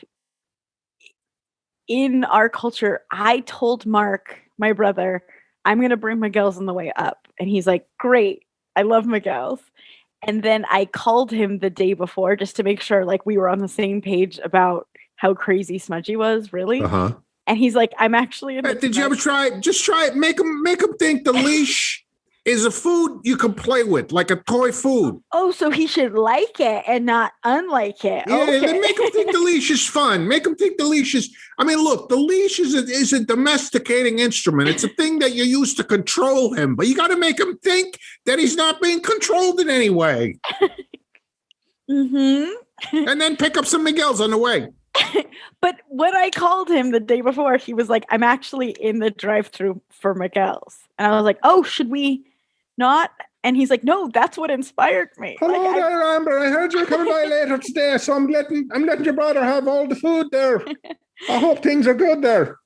in our culture. I told Mark, my brother, I'm going to bring McGell's on the way up. And he's like, great. I love McGell's. And then I called him the day before just to make sure like we were on the same page about how crazy Smudgy was, really. Uh-huh. And he's like, I'm actually in the Did you ever try it? Just try it. Make them think the leash is a food you can play with, like a toy food. Oh, so he should like it and not unlike it. Yeah, okay. Then make them think the leash is fun. Make them think the leash is. I mean, look, the leash is a domesticating instrument. It's a thing that you use to control him, but you got to make him think that he's not being controlled in any way. Mm-hmm. And then pick up some McGells on the way. But when I called him the day before, he was like, I'm actually in the drive-thru for McGell's. And I was like, oh, should we not? And he's like, no, that's what inspired me. Hello there, Amber. I heard you were coming by later today, so I'm letting your brother have all the food there. I hope things are good there.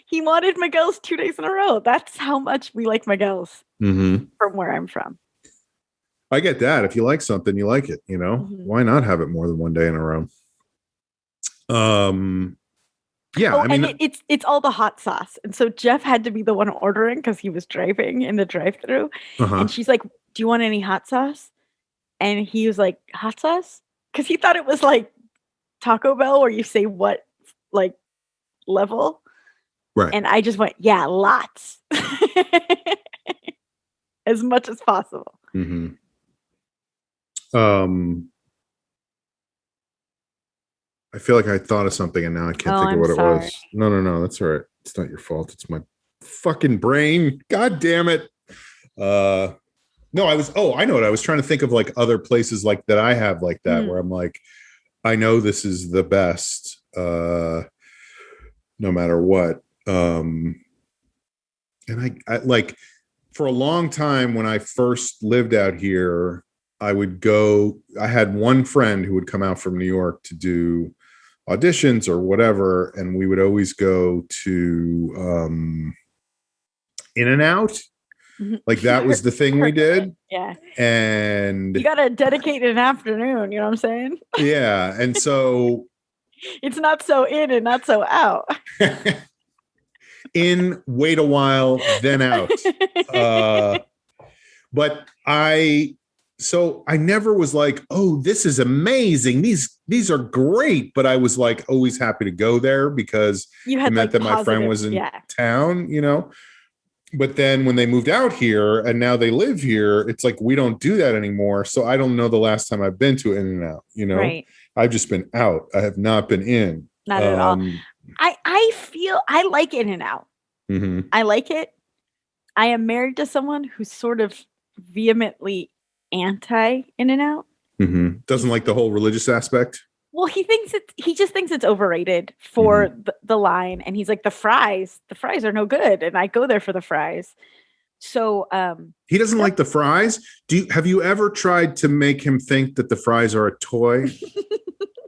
He wanted McGell's 2 days in a row. That's how much we like McGell's from where I'm from. I get that. If you like something, you like it, you know? Why not have it more than 1 day in a row? Yeah, I mean, and it's all the hot sauce, and so Jeff had to be the one ordering because he was driving in the drive-thru, and she's like, "Do you want any hot sauce?" And he was like, "Hot sauce?" Because he thought it was like Taco Bell, where you say what like level, right? And I just went, "Yeah, lots, as much as possible." Mm-hmm. I feel like I thought of something and now I can't think of what it was. No, that's all right. It's not your fault. It's my fucking brain. God damn it. I know what I was trying to think of, like other places like that I have like that where I'm like, I know this is the best, no matter what. And I like for a long time when I first lived out here, I had one friend who would come out from New York to do auditions or whatever, and we would always go to In-N-Out. Like that was the thing we did. Yeah. And you gotta dedicate an afternoon, you know what I'm saying? Yeah. And so it's not so in and not so out. In, wait a while, then out. But I never was like, oh, this is amazing. These are great. But I was like always happy to go there because it meant that my friend was in town, you know. But then when they moved out here and now they live here, it's like we don't do that anymore. So I don't know the last time I've been to In-N-Out, you know. Right. I've just been out. I have not been in. Not at all. I feel I like In-N-Out. Mm-hmm. I like it. I am married to someone who's sort of vehemently anti In-N-Out. Mm-hmm. Doesn't like the whole religious aspect. Well, he just thinks it's overrated for the line, and he's like, the fries are no good, and I go there for the fries. So he doesn't like the fries. Have you ever tried to make him think that the fries are a toy?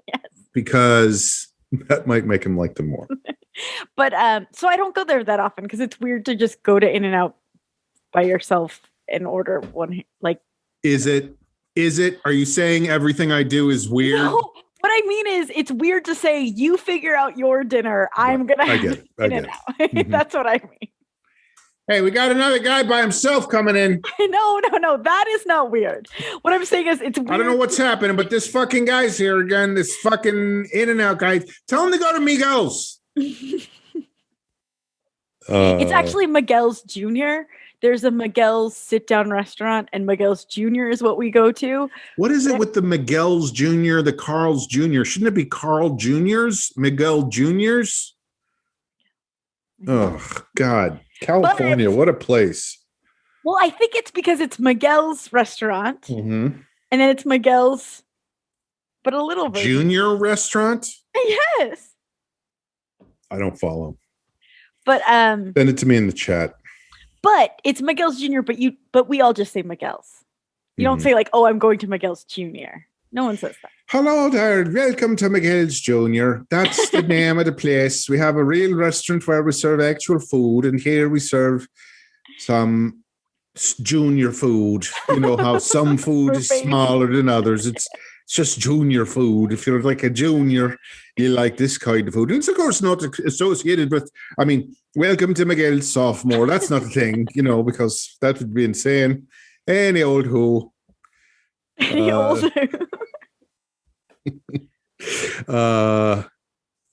Yes, because that might make him like them more. But so I don't go there that often because it's weird to just go to In-N-Out by yourself and order one. Like, is it? Are you saying everything I do is weird? No. What I mean is, it's weird to say you figure out your dinner. I'm gonna have In-N-Out. Mm-hmm. That's what I mean. Hey, we got another guy by himself coming in. No. That is not weird. What I'm saying is, it's weird. I don't know what's happening, but this fucking guy's here again. This fucking In-N-Out guy. Tell him to go to McGell's. It's actually McGell's Jr. There's a McGell's sit-down restaurant, and McGell's Jr. is what we go to. What is it with the McGell's Jr., the Carl's Jr.? Shouldn't it be Carl Jr.'s? McGell Jr.'s? Oh, God. California, what a place. Well, I think it's because it's McGell's restaurant, and then it's McGell's, but a little version. Junior restaurant? Yes. I don't follow. But send it to me in the chat. But it's McGell's Jr., but we all just say McGell's. You don't say like, oh, I'm going to McGell's Jr. No one says that. Hello there. Welcome to McGell's Jr. That's the name of the place. We have a real restaurant where we serve actual food, and here we serve some junior food. You know how some food is smaller than others. It's just junior food. If you're like a junior, you like this kind of food. It's of course not associated with, I mean, welcome to McGell's sophomore. That's not a thing, you know, because that would be insane. Any old who. Any old who.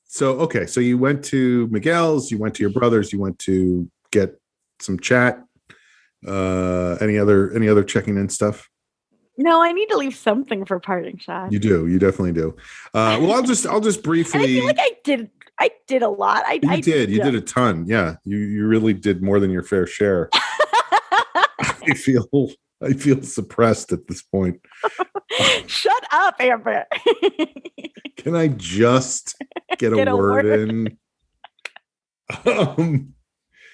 So you went to McGell's, you went to your brother's, you went to get some chat. Any other checking in stuff? No, I need to leave something for parting shots. You do. You definitely do. Well, I'll just briefly. And I feel like I did a lot. You did a ton. Yeah, you really did more than your fair share. I feel suppressed at this point. Shut up, Amber. Can I just get a word in?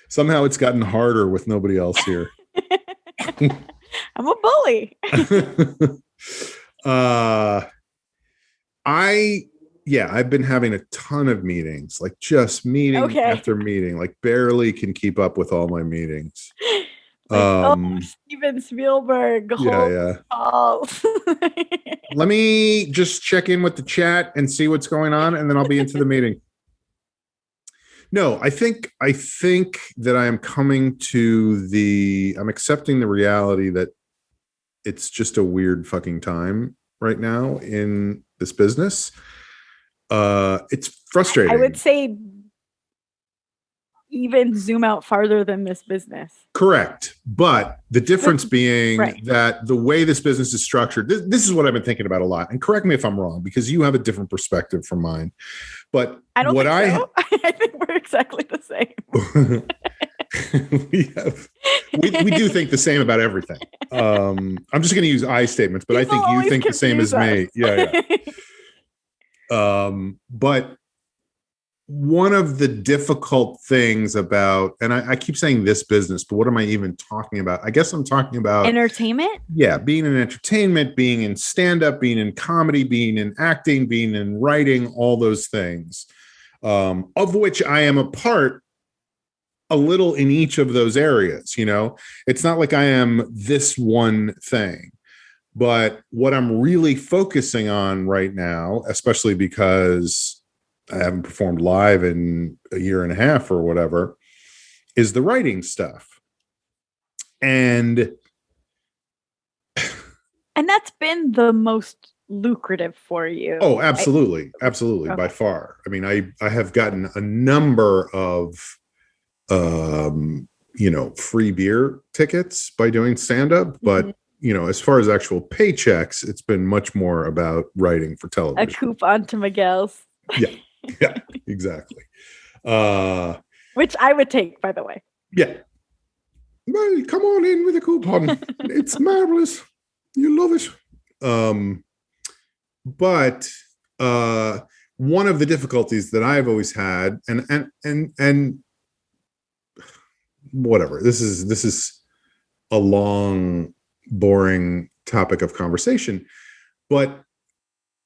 Somehow it's gotten harder with nobody else here. I'm a bully. I've been having a ton of meetings, like just meeting after meeting, like barely can keep up with all my meetings. Steven Spielberg. Yeah. Let me just check in with the chat and see what's going on, and then I'll be into the meeting. No, I think that I am coming to I'm accepting the reality that it's just a weird fucking time right now in this business. It's frustrating. I would say even zoom out farther than this business. Correct. But the difference being that the way this business is structured, this is what I've been thinking about a lot. And correct me if I'm wrong, because you have a different perspective from mine. But I don't think so. I think we're exactly the same. we do think the same about everything. I'm just going to use I statements, but people I think you think the same as me. Yeah. But one of the difficult things about, and I keep saying this business, but what am I even talking about? I guess I'm talking about entertainment. Yeah. Being in entertainment, being in stand-up, being in comedy, being in acting, being in writing, all those things, of which I am a part a little in each of those areas. It's not like I am this one thing, but what I'm really focusing on right now, especially because I haven't performed live in a year and a half or whatever, is the writing stuff. And that's been the most lucrative for you. Oh, absolutely. Absolutely. Okay. By far. I mean, I have gotten a number of, free beer tickets by doing stand-up, but as far as actual paychecks, it's been much more about writing for television. A coupon to McGell's. Yeah, exactly. Which I would take, by the way. Yeah. Well, come on in with a coupon. It's marvelous. You love it. But one of the difficulties that I've always had, and whatever, this is a long, boring topic of conversation, but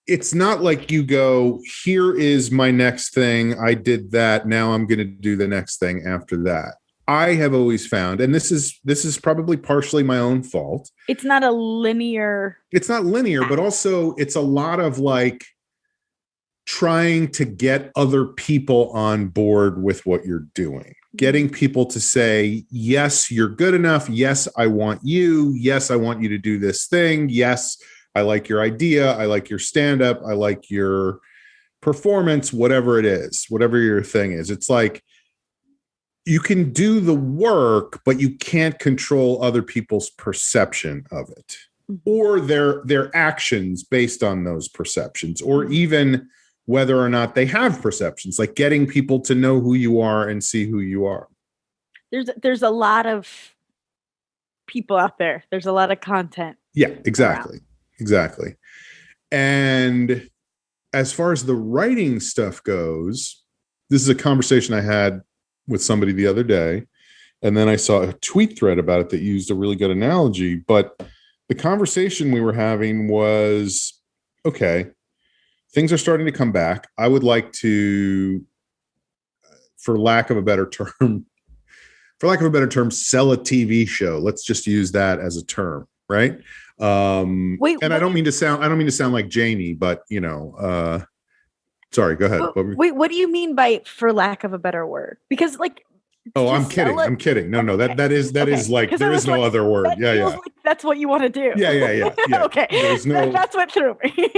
it's not like you go, here is my next thing. I did that. Now I'm going to do the next thing after that. I have always found, and this is probably partially my own fault. It's not linear, but also it's a lot of like trying to get other people on board with what you're doing. Getting people to say, yes, you're good enough. Yes, I want you. Yes, I want you to do this thing. Yes, I like your idea. I like your stand-up. I like your performance, whatever it is, whatever your thing is. It's like you can do the work, but you can't control other people's perception of it or their actions based on those perceptions, or even whether or not they have perceptions, like getting people to know who you are and see who you are. There's a lot of people out there. There's a lot of content. Yeah, exactly. Exactly. And as far as the writing stuff goes, this is a conversation I had with somebody the other day, and then I saw a tweet thread about it that used a really good analogy. But the conversation we were having was, okay, things are starting to come back. I would like to, for lack of a better term, sell a TV show. Let's just use that as a term, right? Wait, and I don't mean to sound like Jamie, but sorry, go ahead. Wait, what do you mean by for lack of a better word? Because like, I'm kidding. No, that is like, there is no other word. Yeah. Like that's what you want to do. Yeah. Okay. There's no. That's what threw me.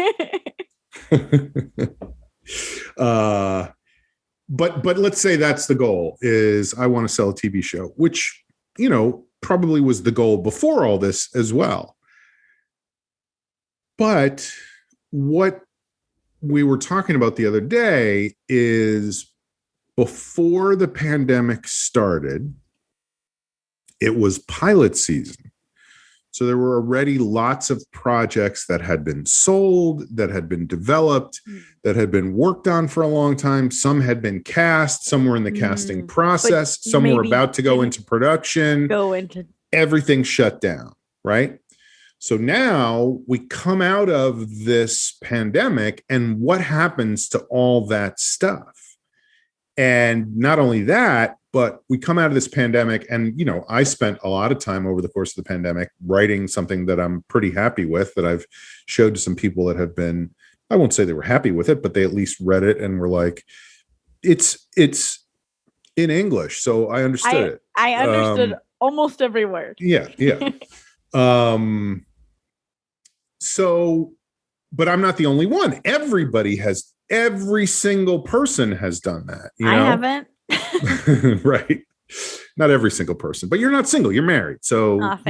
but let's say that's the goal, is I want to sell a TV show, which, probably was the goal before all this as well. But what we were talking about the other day is before the pandemic started, it was pilot season. So there were already lots of projects that had been sold, that had been developed, that had been worked on for a long time. Some had been cast, some were in the casting process, some were about to go into production. Everything shut down, right? So now we come out of this pandemic, and what happens to all that stuff? And not only that, but we come out of this pandemic, and, I spent a lot of time over the course of the pandemic writing something that I'm pretty happy with, that I've showed to some people that have been, I won't say they were happy with it, but they at least read it and were like, it's in English. So I understood it. I understood almost every word. Yeah. So, but I'm not the only one. Every single person has done that. I haven't. Right. Not every single person, but you're not single, you're married. So, that's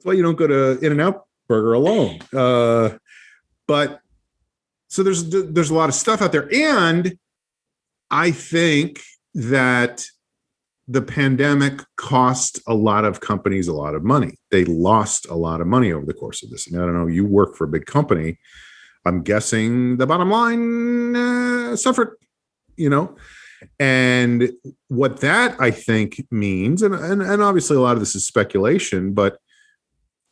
why you don't go to In-N-Out Burger alone. But so there's a lot of stuff out there. And I think that the pandemic cost a lot of companies a lot of money. They lost a lot of money over the course of this. And I don't know, you work for a big company. I'm guessing the bottom line suffered, and what that I think means, and obviously a lot of this is speculation, but,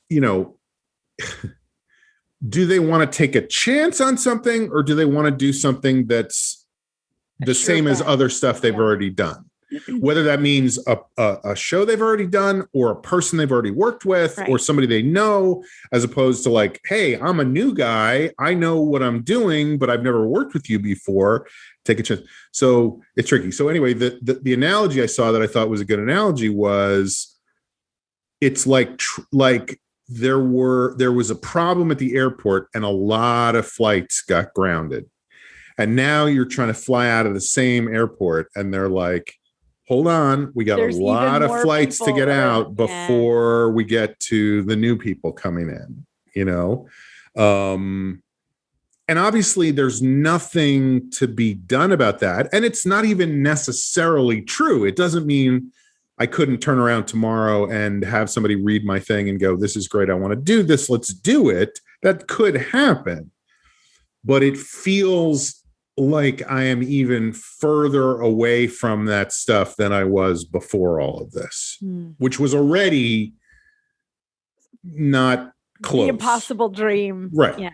do they want to take a chance on something, or do they want to do something that's the same as other stuff they've already done? Whether that means a show they've already done, or a person they've already worked with, or somebody they know, as opposed to like, hey, I'm a new guy. I know what I'm doing, but I've never worked with you before. Take a chance. So it's tricky. So anyway, the analogy I saw that I thought was a good analogy was, it's like there was a problem at the airport and a lot of flights got grounded. And now you're trying to fly out of the same airport, and they're like, hold on, we got a lot of flights to get out before we get to the new people coming in, and obviously there's nothing to be done about that. And it's not even necessarily true. It doesn't mean I couldn't turn around tomorrow and have somebody read my thing and go, this is great, I want to do this, let's do it. That could happen. But it feels like I am even further away from that stuff than I was before all of this, which was already not close. The impossible dream. Right. Yeah.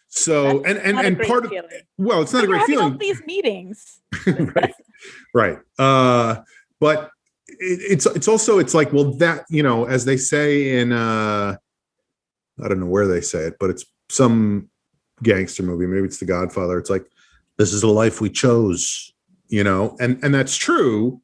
So, and part of, well, it's not a great feeling. All these meetings. Right. But it's also, it's like, well, that, as they say in, I don't know where they say it, but it's some gangster movie, maybe it's The Godfather. It's like, this is the life we chose, and that's true.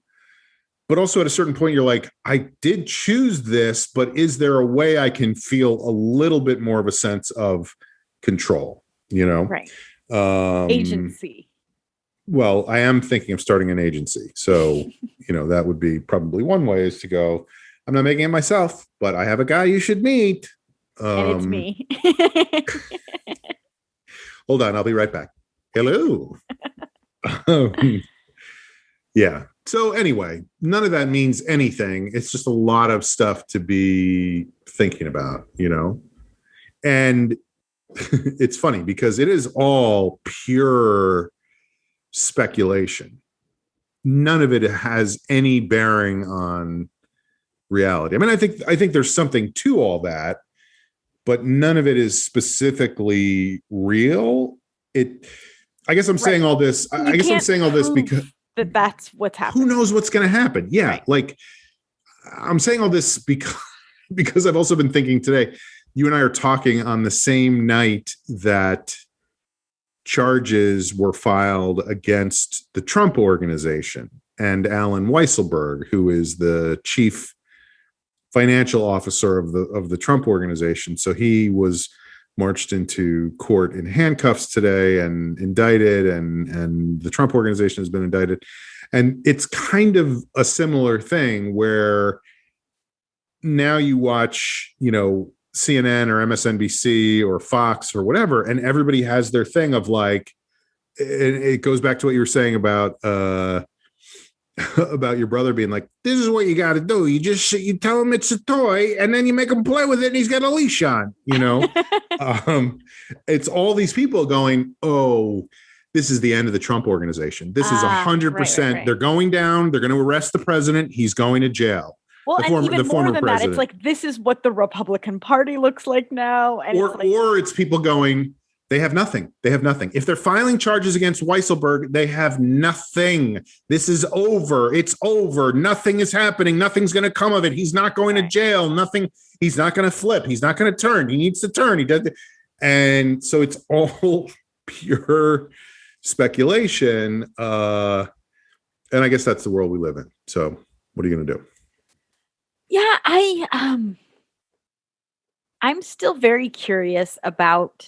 But also at a certain point, you're like, I did choose this, but is there a way I can feel a little bit more of a sense of control, Right. Agency. Well, I am thinking of starting an agency. So, that would be probably one way, is to go, I'm not making it myself, but I have a guy you should meet. And it's me. Hold on, I'll be right back. Hello. Yeah. So anyway, none of that means anything. It's just a lot of stuff to be thinking about, And it's funny because it is all pure speculation. None of it has any bearing on reality. I mean, I think there's something to all that, but none of it is specifically real. I guess I'm saying all this. I guess I'm saying all this because that's what's happening. Who knows what's going to happen? Yeah. Right. Like, I'm saying all this because I've also been thinking today, you and I are talking on the same night that charges were filed against the Trump organization and Alan Weisselberg, who is the chief financial officer of the Trump organization. So he was marched into court in handcuffs today and indicted, and the Trump organization has been indicted. And it's kind of a similar thing where now you watch, CNN or MSNBC or Fox or whatever, and everybody has their thing of like, it goes back to what you were saying about your brother being like, this is what you got to do. You tell him it's a toy, and then you make him play with it, and he's got a leash on. It's all these people going, oh, this is the end of the Trump organization. This is 100%. Right. They're going down. They're going to arrest the president. He's going to jail. Well, and even more than that, it's like, this is what the Republican Party looks like now. And or it's people going, they have nothing. They have nothing. If they're filing charges against Weisselberg, they have nothing. This is over. It's over. Nothing is happening. Nothing's going to come of it. He's not going to jail. Nothing. He's not going to flip. He's not going to turn. He needs to turn. He does. And so it's all pure speculation. And I guess that's the world we live in. So what are you going to do? Yeah, I'm still very curious about,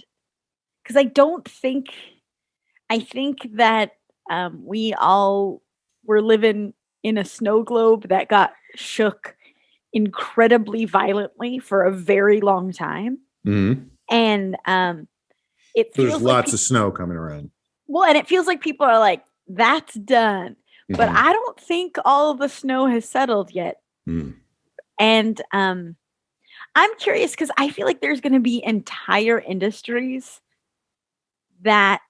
because I think that we all were living in a snow globe that got shook incredibly violently for a very long time. Mm-hmm. And it feels there's lots of snow coming around. Well, and it feels like people are like, that's done. Mm-hmm. But I don't think all of the snow has settled yet. Mm. And I'm curious because I feel like there's going to be entire industries that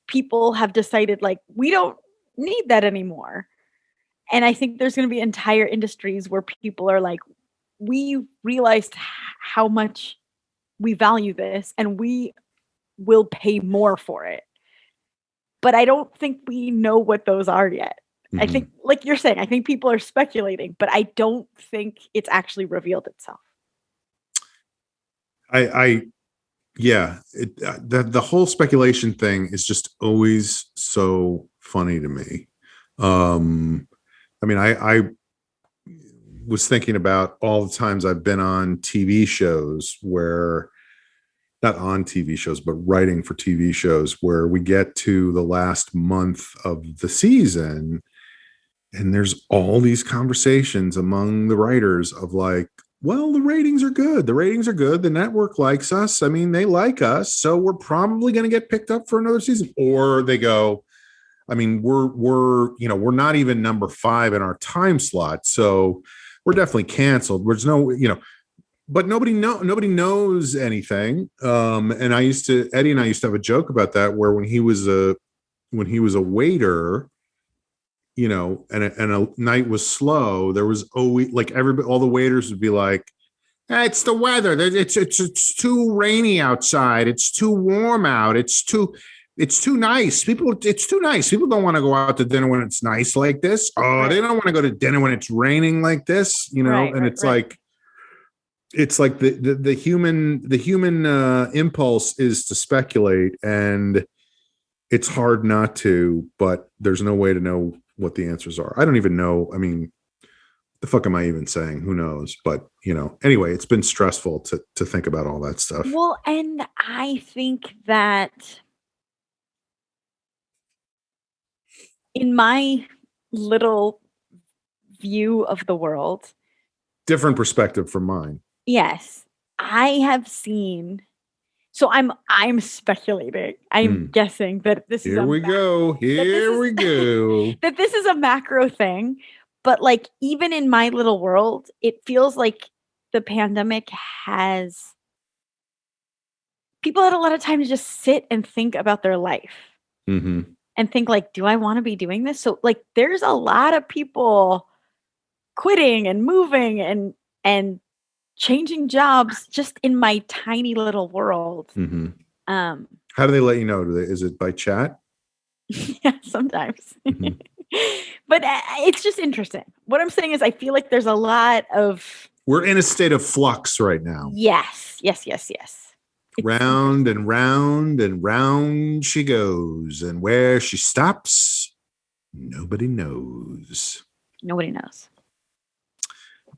people have decided, like, we don't need that anymore. And I think there's going to be entire industries where people are like, we realized how much we value this and we will pay more for it. But I don't think we know what those are yet. I think, like you're saying, I think people are speculating, but I don't think it's actually revealed itself. The whole speculation thing is just always so funny to me. I was thinking about all the times I've been on TV shows where, not on TV shows, but writing for TV shows where we get to the last month of the season. And there's all these conversations among the writers of like, well, the ratings are good. The ratings are good. The network likes us. I mean, they like us. So we're probably going to get picked up for another season. Or they go, I mean, we're not even number 5 in our time slot. So we're definitely canceled. There's no, but nobody knows anything. And Eddie and I used to have a joke about that, where when he was a waiter, and a night was slow, there was always like all the waiters would be like, it's the weather. It's too rainy outside. It's too warm out. It's too nice. It's too nice. People don't want to go out to dinner when it's nice like this. Oh, they don't want to go to dinner when it's raining like this, like, it's like the human impulse is to speculate, and it's hard not to, but there's no way to know what the answers are. I don't even know. I mean, the fuck am I even saying? Who knows? But, anyway, it's been stressful to think about all that stuff. Well, and I think that in my little view of the world, different perspective from mine. Yes, I have seen. So I'm speculating. I'm guessing that this is. Here we go. That this is a macro thing, but like even in my little world, it feels like the pandemic has. People had a lot of time to just sit and think about their life, and think like, do I want to be doing this? So like, there's a lot of people quitting and moving and changing jobs just in my tiny little world. How do they let you know? Is it by chat? Yeah, sometimes. But it's just interesting. What I'm saying is I feel like there's a lot of... We're in a state of flux right now. Yes. Round and round and round she goes. And where she stops, nobody knows.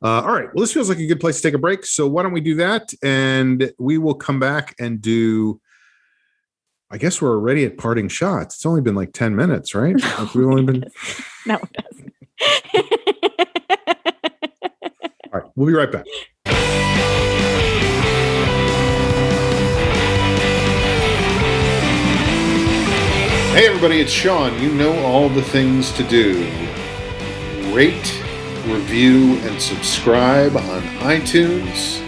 All right. Well, this feels like a good place to take a break. So why don't we do that? And we will come back and do, I guess we're already at parting shots. It's only been like 10 minutes, right? No, like we've only been. No, it doesn't. All right. We'll be right back. Hey, everybody. It's Sean. You know all the things to do. Rate, review, and subscribe on iTunes.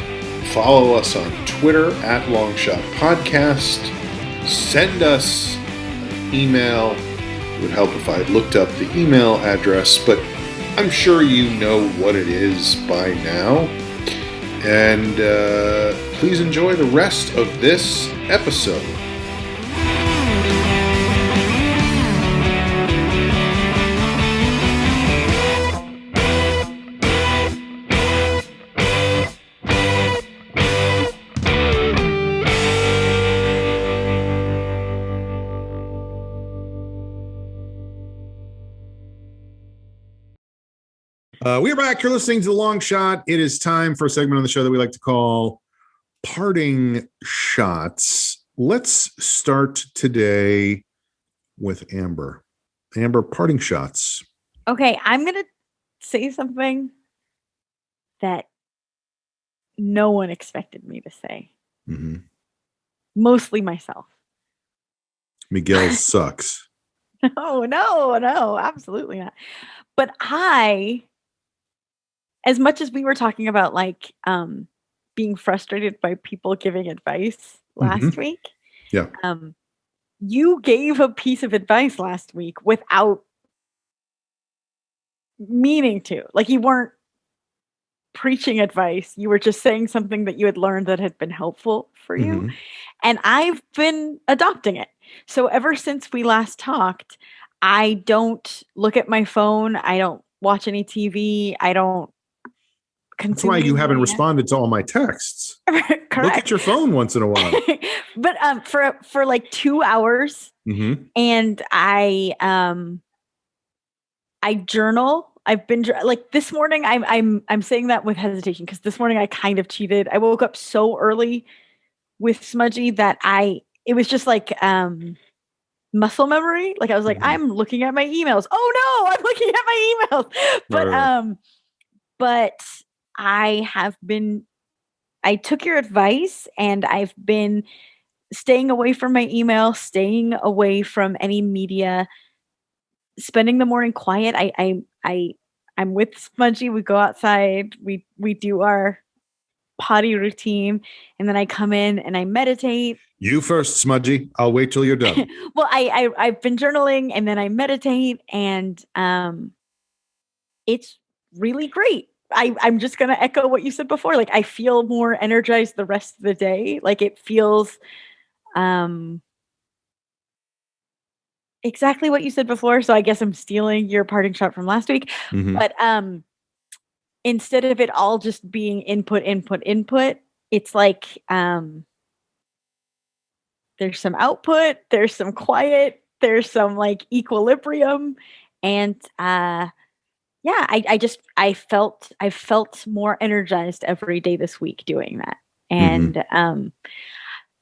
Follow us on Twitter at Longshot Podcast. Send us an email. It would help if I looked up the email address, but I'm sure you know what it is by now. And please enjoy the rest of this episode. We are back. You're listening to The Long Shot. It is time for a segment on the show that we like to call Parting Shots. Let's start today with Amber. Amber, parting shots. Okay, I'm going to say something that no one expected me to say. Mm-hmm. Mostly myself. McGell sucks. No, absolutely not. But as much as we were talking about like being frustrated by people giving advice last week, yeah, you gave a piece of advice last week without meaning to. Like you weren't preaching advice. You were just saying something that you had learned that had been helpful for you. Mm-hmm. And I've been adopting it. So ever since we last talked, I don't look at my phone. I don't watch any TV. I don't. That's why you haven't responded to all my texts. Correct. Look at your phone once in a while. But for like 2 hours, mm-hmm. and I journal. I've been like this morning. I'm saying that with hesitation because this morning I kind of cheated. I woke up so early with Smudgy that it was just like muscle memory. Like I was like, I'm looking at my emails. Oh no, I'm looking at my emails. But right. But I took your advice and I've been staying away from my email, staying away from any media, spending the morning quiet. I'm with Smudgy. We go outside, we do our potty routine, and then I come in and I meditate. You first, Smudgy. I'll wait till you're done. Well, I've been journaling and then I meditate, and it's really great. I'm just going to echo what you said before. Like I feel more energized the rest of the day. Like it feels exactly what you said before. So I guess I'm stealing your parting shot from last week. Mm-hmm. But instead of it all just being input, it's like there's some output, there's some quiet, there's some like equilibrium, and I felt more energized every day this week doing that. And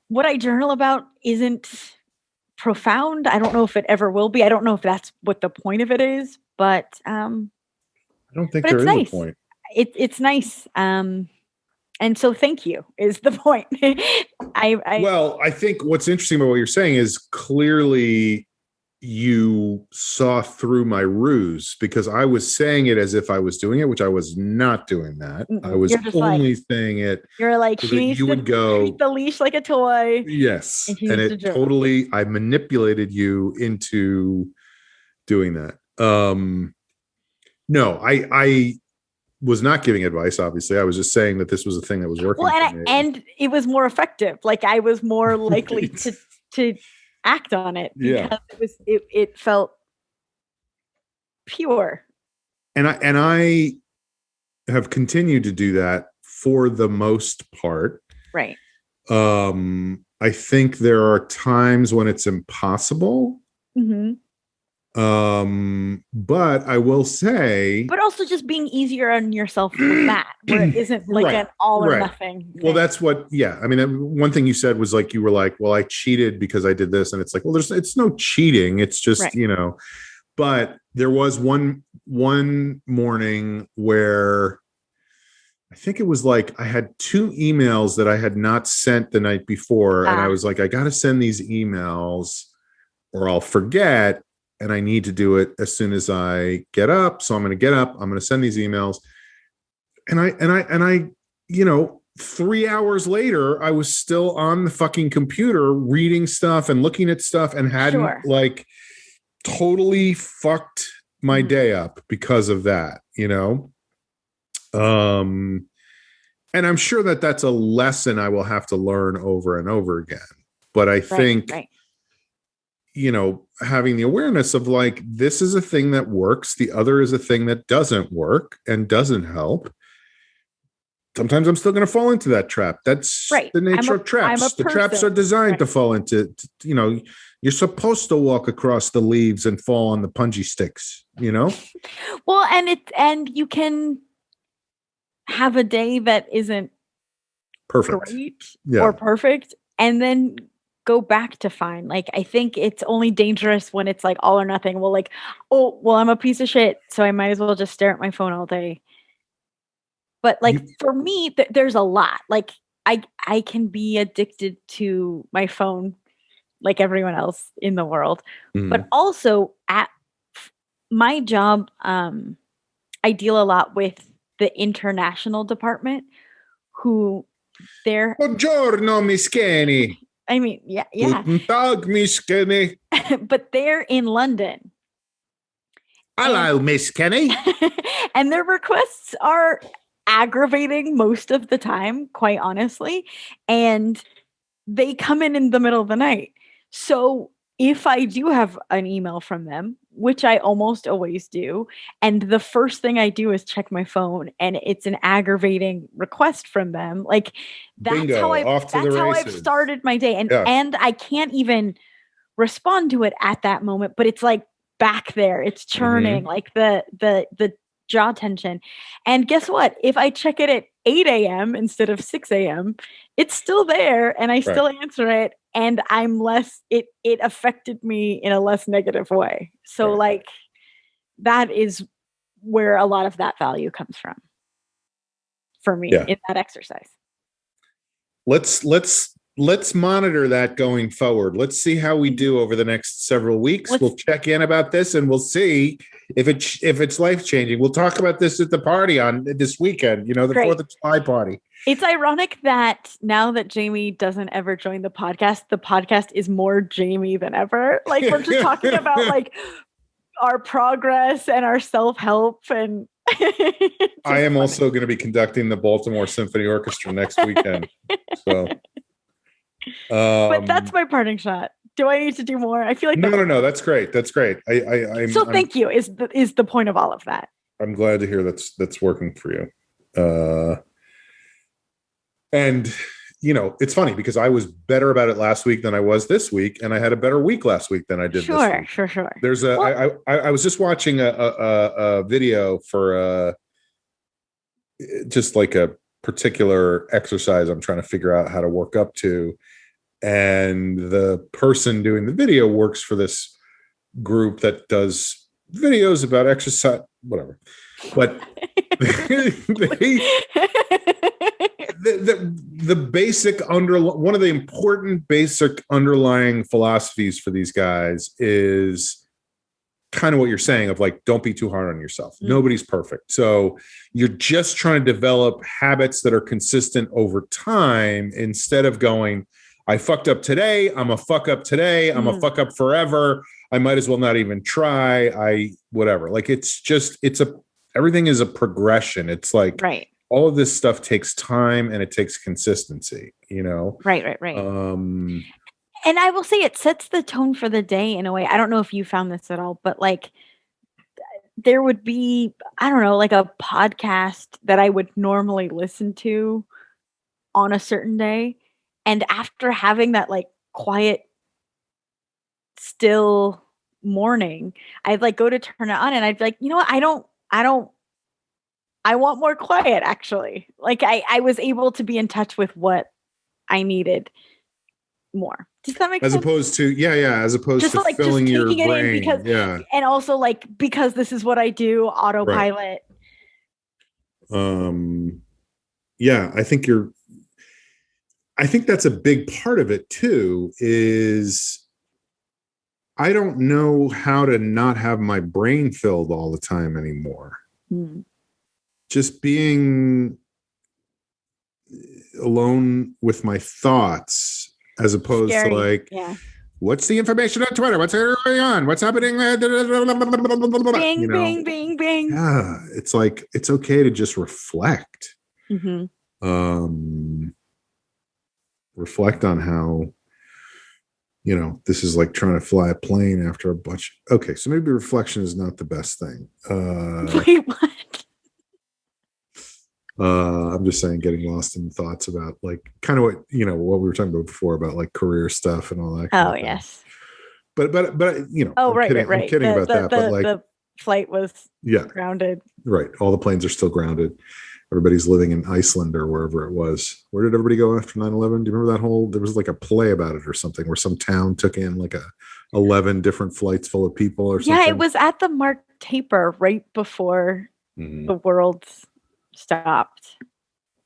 what I journal about isn't profound. I don't know if it ever will be. I don't know if that's what the point of it is, but I don't think there is a point. It's nice. And so thank you is the point. I think what's interesting about what you're saying is clearly you saw through my ruse, because I was saying it as if I was doing it, which I was not doing that. I was only saying it. You're like, she needs to treat the leash like a toy. Yes. And it totally, I manipulated you into doing that. No, I was not giving advice. Obviously, I was just saying that this was a thing that was working. Well, and it was more effective. Like I was more likely to act on it because it felt pure. And I have continued to do that for the most part. Right. I think there are times when it's impossible. Mm-hmm. But I will say, but also just being easier on yourself with that, where it isn't like an all or nothing thing. Well, that's what, yeah. I mean, one thing you said was like, you were like, well, I cheated because I did this. And it's like, well, it's no cheating. It's just, but there was one morning where I think it was like I had 2 emails that I had not sent the night before. And I was like, I got to send these emails or I'll forget. And I need to do it as soon as I get up. So I'm going to get up. I'm going to send these emails. And I, 3 hours later, I was still on the fucking computer reading stuff and looking at stuff and hadn't like totally fucked my day up because of that, and I'm sure that that's a lesson I will have to learn over and over again. But I think, having the awareness of like, this is a thing that works. The other is a thing that doesn't work and doesn't help. Sometimes I'm still going to fall into that trap. That's the nature of traps. The traps are designed to fall into, you're supposed to walk across the leaves and fall on the punji sticks, Well, and you can have a day that isn't perfect or perfect, and then go back to fine. Like, I think it's only dangerous when it's like all or nothing. Well, like, oh, well, I'm a piece of shit, so I might as well just stare at my phone all day. But like for me, there's a lot. Like I can be addicted to my phone like everyone else in the world. But also at my job, I deal a lot with the international department who they're Buongiorno, Miss Kenny. I mean, yeah. Guten Tag, Miss Kenny. But they're in London. Hello, Miss Kenny. And their requests are aggravating most of the time, quite honestly. And they come in the middle of the night. So if I do have an email from them, which I almost always do, and the first thing I do is check my phone and it's an aggravating request from them, like that's how I've started my day. And I can't even respond to it at that moment, but it's like back there, it's churning, like the jaw tension. And guess what? If I check it at 8 a.m. instead of 6 a.m., it's still there and I still answer it. And I'm less, it affected me in a less negative way. So like that is where a lot of that value comes from for me in that exercise. Let's monitor that going forward. Let's see how we do over the next several weeks. We'll check in about this and we'll see if it's life-changing. We'll talk about this at the party on this weekend, the 4th of July party. It's ironic that now that Jamie doesn't ever join the podcast is more Jamie than ever. Like we're just talking about like our progress and our self-help. And I am also going to be conducting the Baltimore Symphony Orchestra next weekend. So but that's my parting shot. Do I need to do more? I feel like no. That's great. That's great. Thank you is the point of all of that. I'm glad to hear that's working for you. And it's funny because I was better about it last week than I was this week, and I had a better week last week than I did this week. Sure. There's I was just watching a video for just like a particular exercise I'm trying to figure out how to work up to. And the person doing the video works for this group that does videos about exercise, whatever. But the basic one of the important basic underlying philosophies for these guys is kind of what you're saying of like, don't be too hard on yourself. Nobody's perfect. So you're just trying to develop habits that are consistent over time instead of going, I fucked up today. I'm a fuck up today. I'm a fuck up forever. I might as well not even try. Whatever. Like everything is a progression. It's like all of this stuff takes time and it takes consistency, Right. And I will say it sets the tone for the day in a way. I don't know if you found this at all, but like there would be, I don't know, like a podcast that I would normally listen to on a certain day. And after having that like quiet, still morning, I'd like go to turn it on and I'd be like, you know what? I want more quiet, actually. Like I was able to be in touch with what I needed more. Does that make sense? As opposed to filling your brain. And also like, because this is what I do, autopilot. Right. I think that's a big part of it too, is I don't know how to not have my brain filled all the time anymore. Just being alone with my thoughts, as opposed to like, what's the information on Twitter? What's going on? What's happening? Bing, bing, bing, bing. Yeah, it's like, it's okay to just reflect. Reflect on how, this is like trying to fly a plane after a bunch. Okay, so maybe reflection is not the best thing. Wait, what? I'm just saying, getting lost in thoughts about like kind of what we were talking about before about like career stuff and all that. Oh, yes. But Oh, right. I'm kidding about that. But like the flight was grounded. Right. All the planes are still grounded. Everybody's living in Iceland or wherever it was. Where did everybody go after 9/11? Do you remember that there was like a play about it or something where some town took in like 11 different flights full of people or something? Yeah, it was at the Mark Taper right before the world stopped.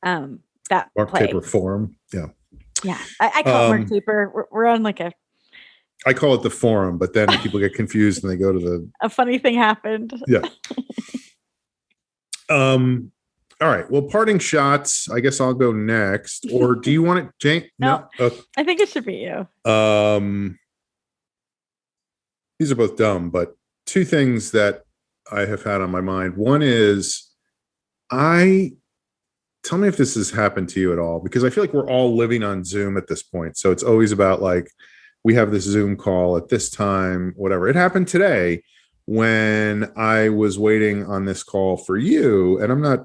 That Mark play. Taper Forum. Yeah. Yeah. I call it Mark Taper. We're on like I call it the forum, but then people get confused and they go to a funny thing happened. Yeah. All right. Well, parting shots. I guess I'll go next. Or do you want it, Jane? No. I think it should be you. These are both dumb, but two things that I have had on my mind. One is, tell me if this has happened to you at all, because I feel like we're all living on Zoom at this point. So it's always about like, we have this Zoom call at this time, whatever. It happened today when I was waiting on this call for you, and I'm not,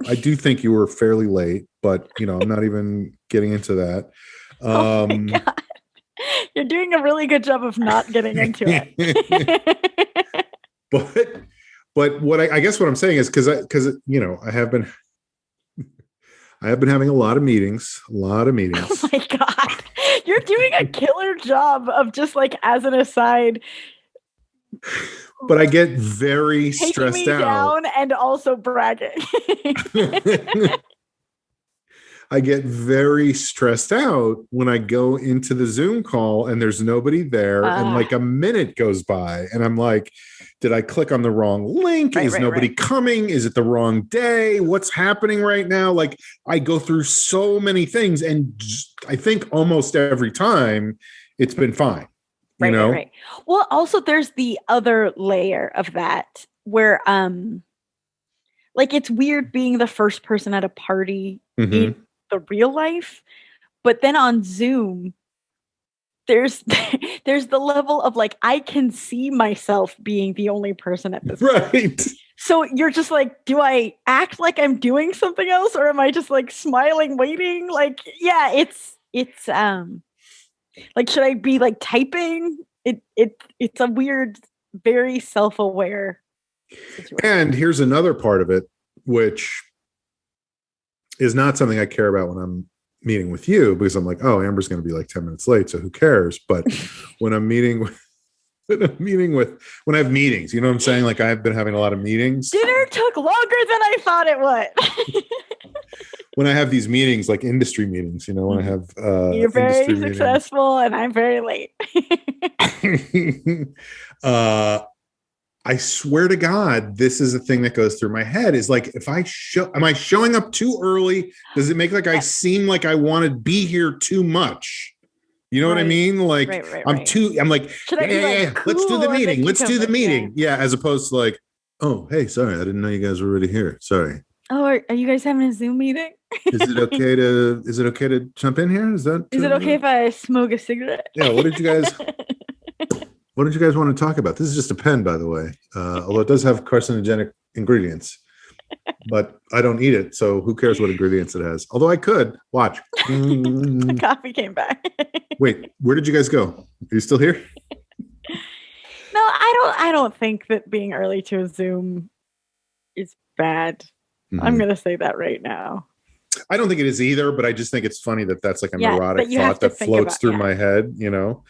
I do think you were fairly late, but I'm not even getting into that. Oh my God. You're doing a really good job of not getting into it. But what I guess what I'm saying is because I have been having a lot of meetings. Oh my God. You're doing a killer job of just like, as an aside, but I get very stressed out. Down and also bragging. I get very stressed out when I go into the Zoom call and there's nobody there, and like a minute goes by and I'm like, did I click on the wrong link? Is nobody coming? Is it the wrong day? What's happening right now? Like, I go through so many things, and I think almost every time it's been fine. Right. Well, also there's the other layer of that where, like, it's weird being the first person at a party in the real life, but then on Zoom, there's the level of like, I can see myself being the only person at this right. So you're just like, do I act like I'm doing something else, or am I just like smiling, waiting? Like, yeah, it's like, should I be like typing? It's a weird, very self-aware situation. And here's another part of it, which is not something I care about when I'm meeting with you, because I'm like, oh, Amber's going to be like 10 minutes late, so who cares? But when I have meetings, you know what I'm saying? Like, I've been having a lot of meetings. Dinner took longer than I thought it would. When I have these meetings, like industry meetings, when I have you're very successful and I'm very late. I swear to God, this is a thing that goes through my head, is like, if am I showing up too early? Does it make like I seem like I want to be here too much? You know what I mean? Like, I'm like, yeah. Let's do the meeting. Let's do the meeting. Yeah. As opposed to like, oh, hey, sorry, I didn't know you guys were already here. Sorry. Oh, are you guys having a Zoom meeting? Is it okay to jump in here? Is it okay if I smoke a cigarette? Yeah. What did you guys want to talk about? This is just a pen, by the way. Although it does have carcinogenic ingredients, but I don't eat it. So who cares what ingredients it has? Although I could watch. The coffee came back. Wait, where did you guys go? Are you still here? No, I don't think that being early to a Zoom is bad. I'm going to say that right now. I don't think it is either, but I just think it's funny that that's like a neurotic thought that floats through my head, you know?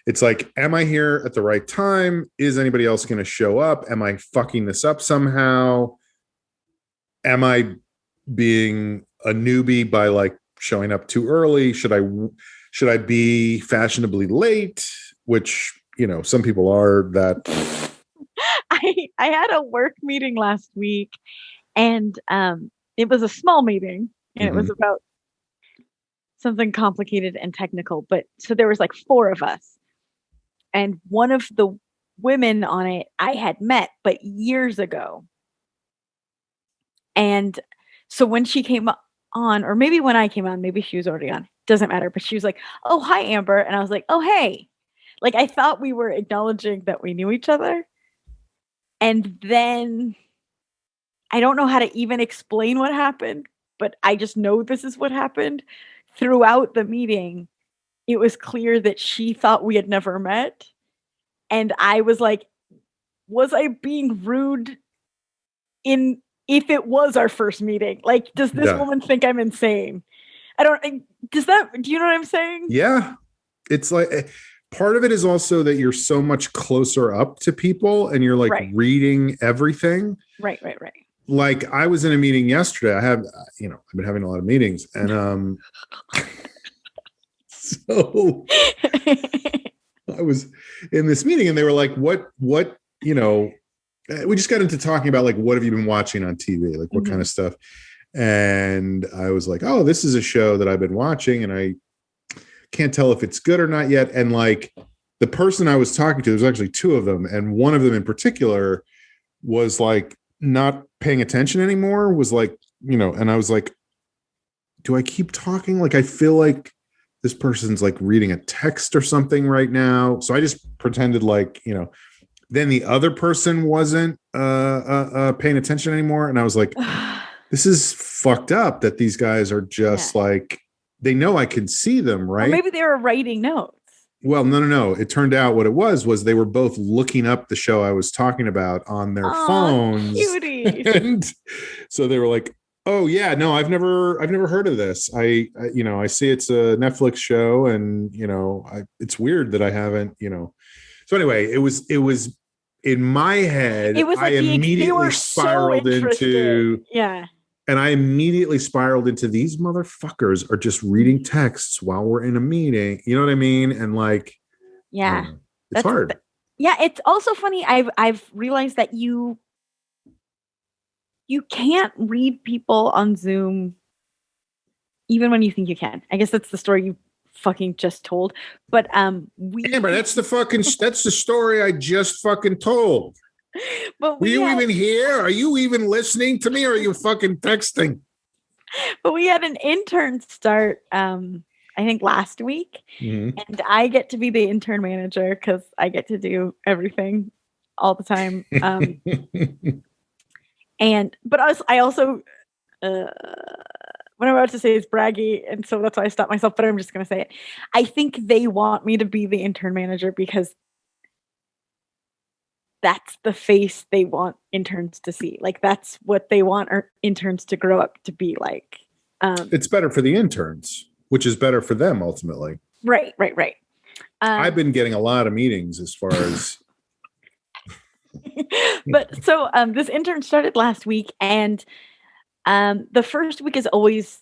It's like, am I here at the right time? Is anybody else going to show up? Am I fucking this up somehow? Am I being a newbie by like showing up too early? Should I be fashionably late? Which, you know, some people are that. I had a work meeting last week, and it was a small meeting, and it was about something complicated and technical. But so there was like 4 of us. And one of the women on it I had met, but years ago. And so when she came on, or maybe when I came on, maybe she was already on, doesn't matter. But she was like, "Oh, hi, Amber." And I was like, "Oh, hey." Like, I thought we were acknowledging that we knew each other. And then I don't know how to even explain what happened, but I just know this is what happened. Throughout the meeting, it was clear that she thought we had never met. And I was like, was I being rude if it was our first meeting? Like, does this woman think I'm insane? Do you know what I'm saying? Yeah. It's like, part of it is also that you're so much closer up to people and you're like reading everything. Right. Like, I was in a meeting yesterday. I've been having a lot of meetings, and so I was in this meeting and they were like, what, you know, we just got into talking about like, what have you been watching on TV? Like, what kind of stuff? And I was like, oh, this is a show that I've been watching and I can't tell if it's good or not yet. And like, the person I was talking to, there's actually 2 of them. And one of them in particular was like not paying attention anymore, was like, you know, and I was like, do I keep talking? Like, I feel like this person's like reading a text or something right now. So I just pretended like, you know, then the other person wasn't paying attention anymore. And I was like, this is fucked up that these guys are just like, they know I can see them, right? Or maybe they were writing notes. Well, no. It turned out what it was they were both looking up the show I was talking about on their phones. Cuties. And so they were like, oh yeah, no, I've never heard of this. I see it's a Netflix show, and you know, it's weird that I haven't, you know. So anyway, it was in my head. It was like I immediately spiraled into and I immediately spiraled into, these motherfuckers are just reading texts while we're in a meeting. You know what I mean? And like, it's hard. It's also funny. I've realized that you can't read people on Zoom even when you think you can. I guess that's the story you fucking just told. But Amber, that's the story I just fucking told. But were you even here? Are you even listening to me, or are you fucking texting? But we had an intern start I think last week. And I get to be the intern manager because I get to do everything all the time. But I also what I'm about to say is braggy, and so that's why I stopped myself, but I'm just going to say it. I think they want me to be the intern manager because that's the face they want interns to see. Like, that's what they want interns to grow up to be like. It's better for the interns, which is better for them ultimately. Right. I've been getting a lot of meetings as far as. But so this intern started last week, and the first week is always,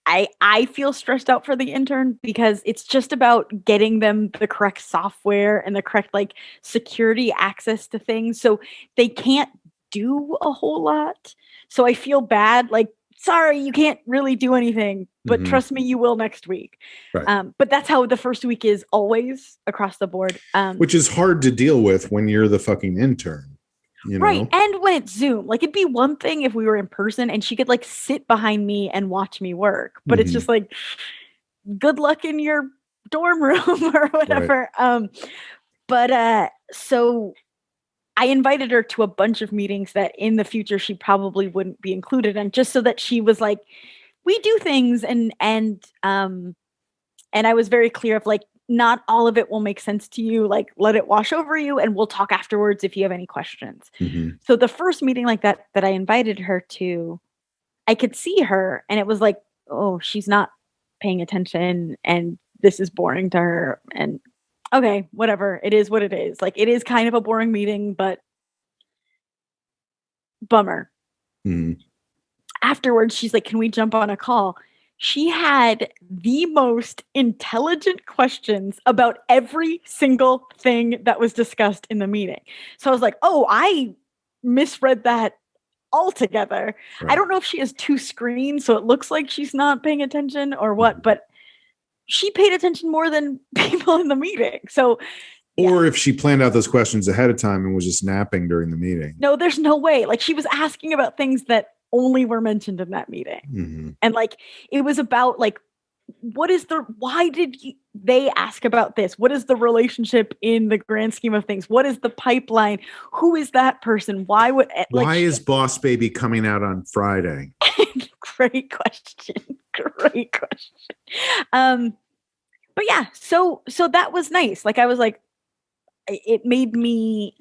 I feel stressed out for the intern because it's just about getting them the correct software and the correct like security access to things. So they can't do a whole lot. So I feel bad. Like, sorry, you can't really do anything, but trust me, you will next week. Right. But that's how the first week is always across the board. Which is hard to deal with when you're the fucking intern. You know? Right. And when it's Zoom, like, it'd be one thing if we were in person and she could like sit behind me and watch me work, but it's just like, good luck in your dorm room or whatever. Right. So I invited her to a bunch of meetings that in the future she probably wouldn't be included in, just so that she was like, we do things. And I was very clear of like, not all of it will make sense to you. Like, let it wash over you, and we'll talk afterwards if you have any questions. So the first meeting like that I invited her to, I could see her, and it was like, oh, she's not paying attention, and this is boring to her. And okay, whatever. It is what it is. Like, it is kind of a boring meeting, but bummer. Afterwards, she's like, can we jump on a call? She had the most intelligent questions about every single thing that was discussed in the meeting. So I was like, oh, I misread that altogether. Right. I don't know if she has two screens, so it looks like she's not paying attention or what, but she paid attention more than people in the meeting. So, or if she planned out those questions ahead of time and was just napping during the meeting. No, there's no way. Like, she was asking about things that only were mentioned in that meeting. And like, it was about like, why did they ask about this? What is the relationship in the grand scheme of things? What is the pipeline? Who is that person? Why is Boss Baby coming out on Friday? Great question. Great question. But yeah, so that was nice. Like, I was like, it made me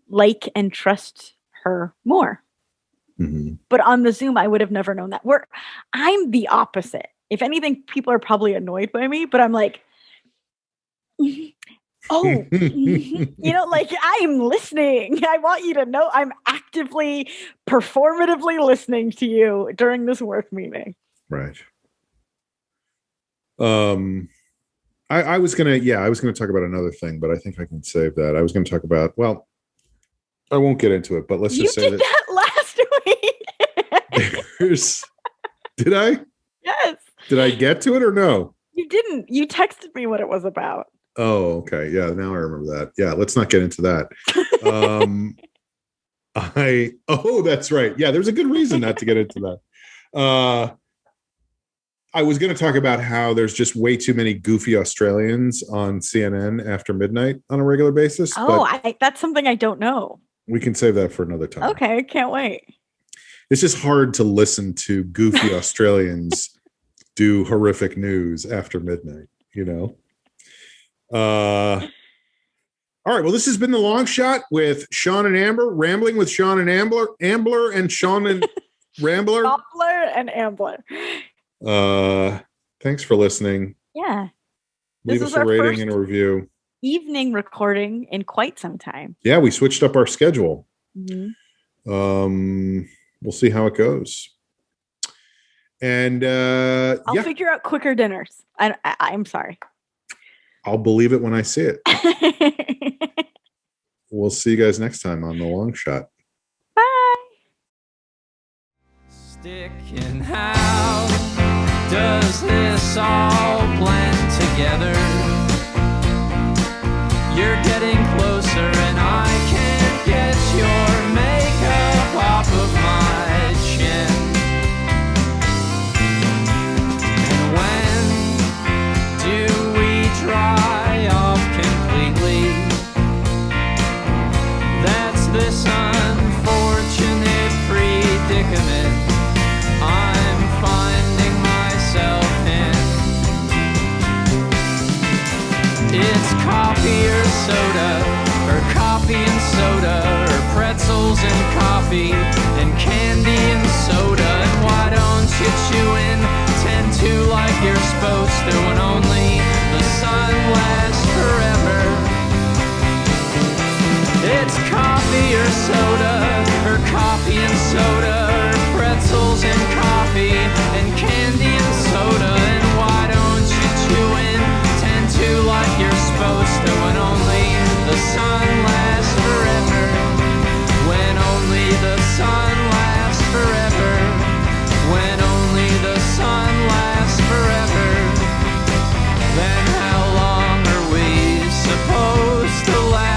like and trust her more. But on the Zoom, I would have never known that. I'm the opposite. If anything, people are probably annoyed by me, but I'm like, oh, like, I'm listening. I want you to know I'm actively, performatively listening to you during this work meeting. Right. I was gonna talk about another thing, but I think I can save that. I was gonna talk about, well, I won't get into it, but let's just say that last week. Did I? Yes. Did I get to it or no? You didn't. You texted me what it was about. Oh, okay. Yeah, now I remember that. Yeah, let's not get into that. That's right. Yeah, there's a good reason not to get into that. I was going to talk about how there's just way too many goofy Australians on CNN after midnight on a regular basis. Oh, that's something I don't know. We can save that for another time. Okay, can't wait. It's just hard to listen to goofy Australians do horrific news after midnight, All right, well, this has been The Long Shot with Sean and Amber, rambling with Sean and Ambler and Sean and Rambler. Ambler and Ambler. Thanks for listening. Yeah. Leave us a rating and a review. Evening recording in quite some time. Yeah, we switched up our schedule. We'll see how it goes. And I'll figure out quicker dinners. I'm sorry. I'll believe it when I see it. We'll see you guys next time on The Long Shot. Bye. Sticking, how does this all blend together? You're getting closer and I can't get your makeup off of my chin. And when do we dry off completely? That's this unfortunate predicament I'm finding myself in. It's coffee or soda, or coffee and soda, or pretzels and coffee, and candy and soda. And why don't you chew in, tend to like you're supposed to, and only the sun lasts forever. It's coffee or soda, or coffee and soda, or pretzels and coffee, and candy and soda. And why don't you chew in, tend to like you're supposed to, when only the sun lasts forever, when only the sun lasts forever, when only the sun lasts forever. Then how long are we supposed to last?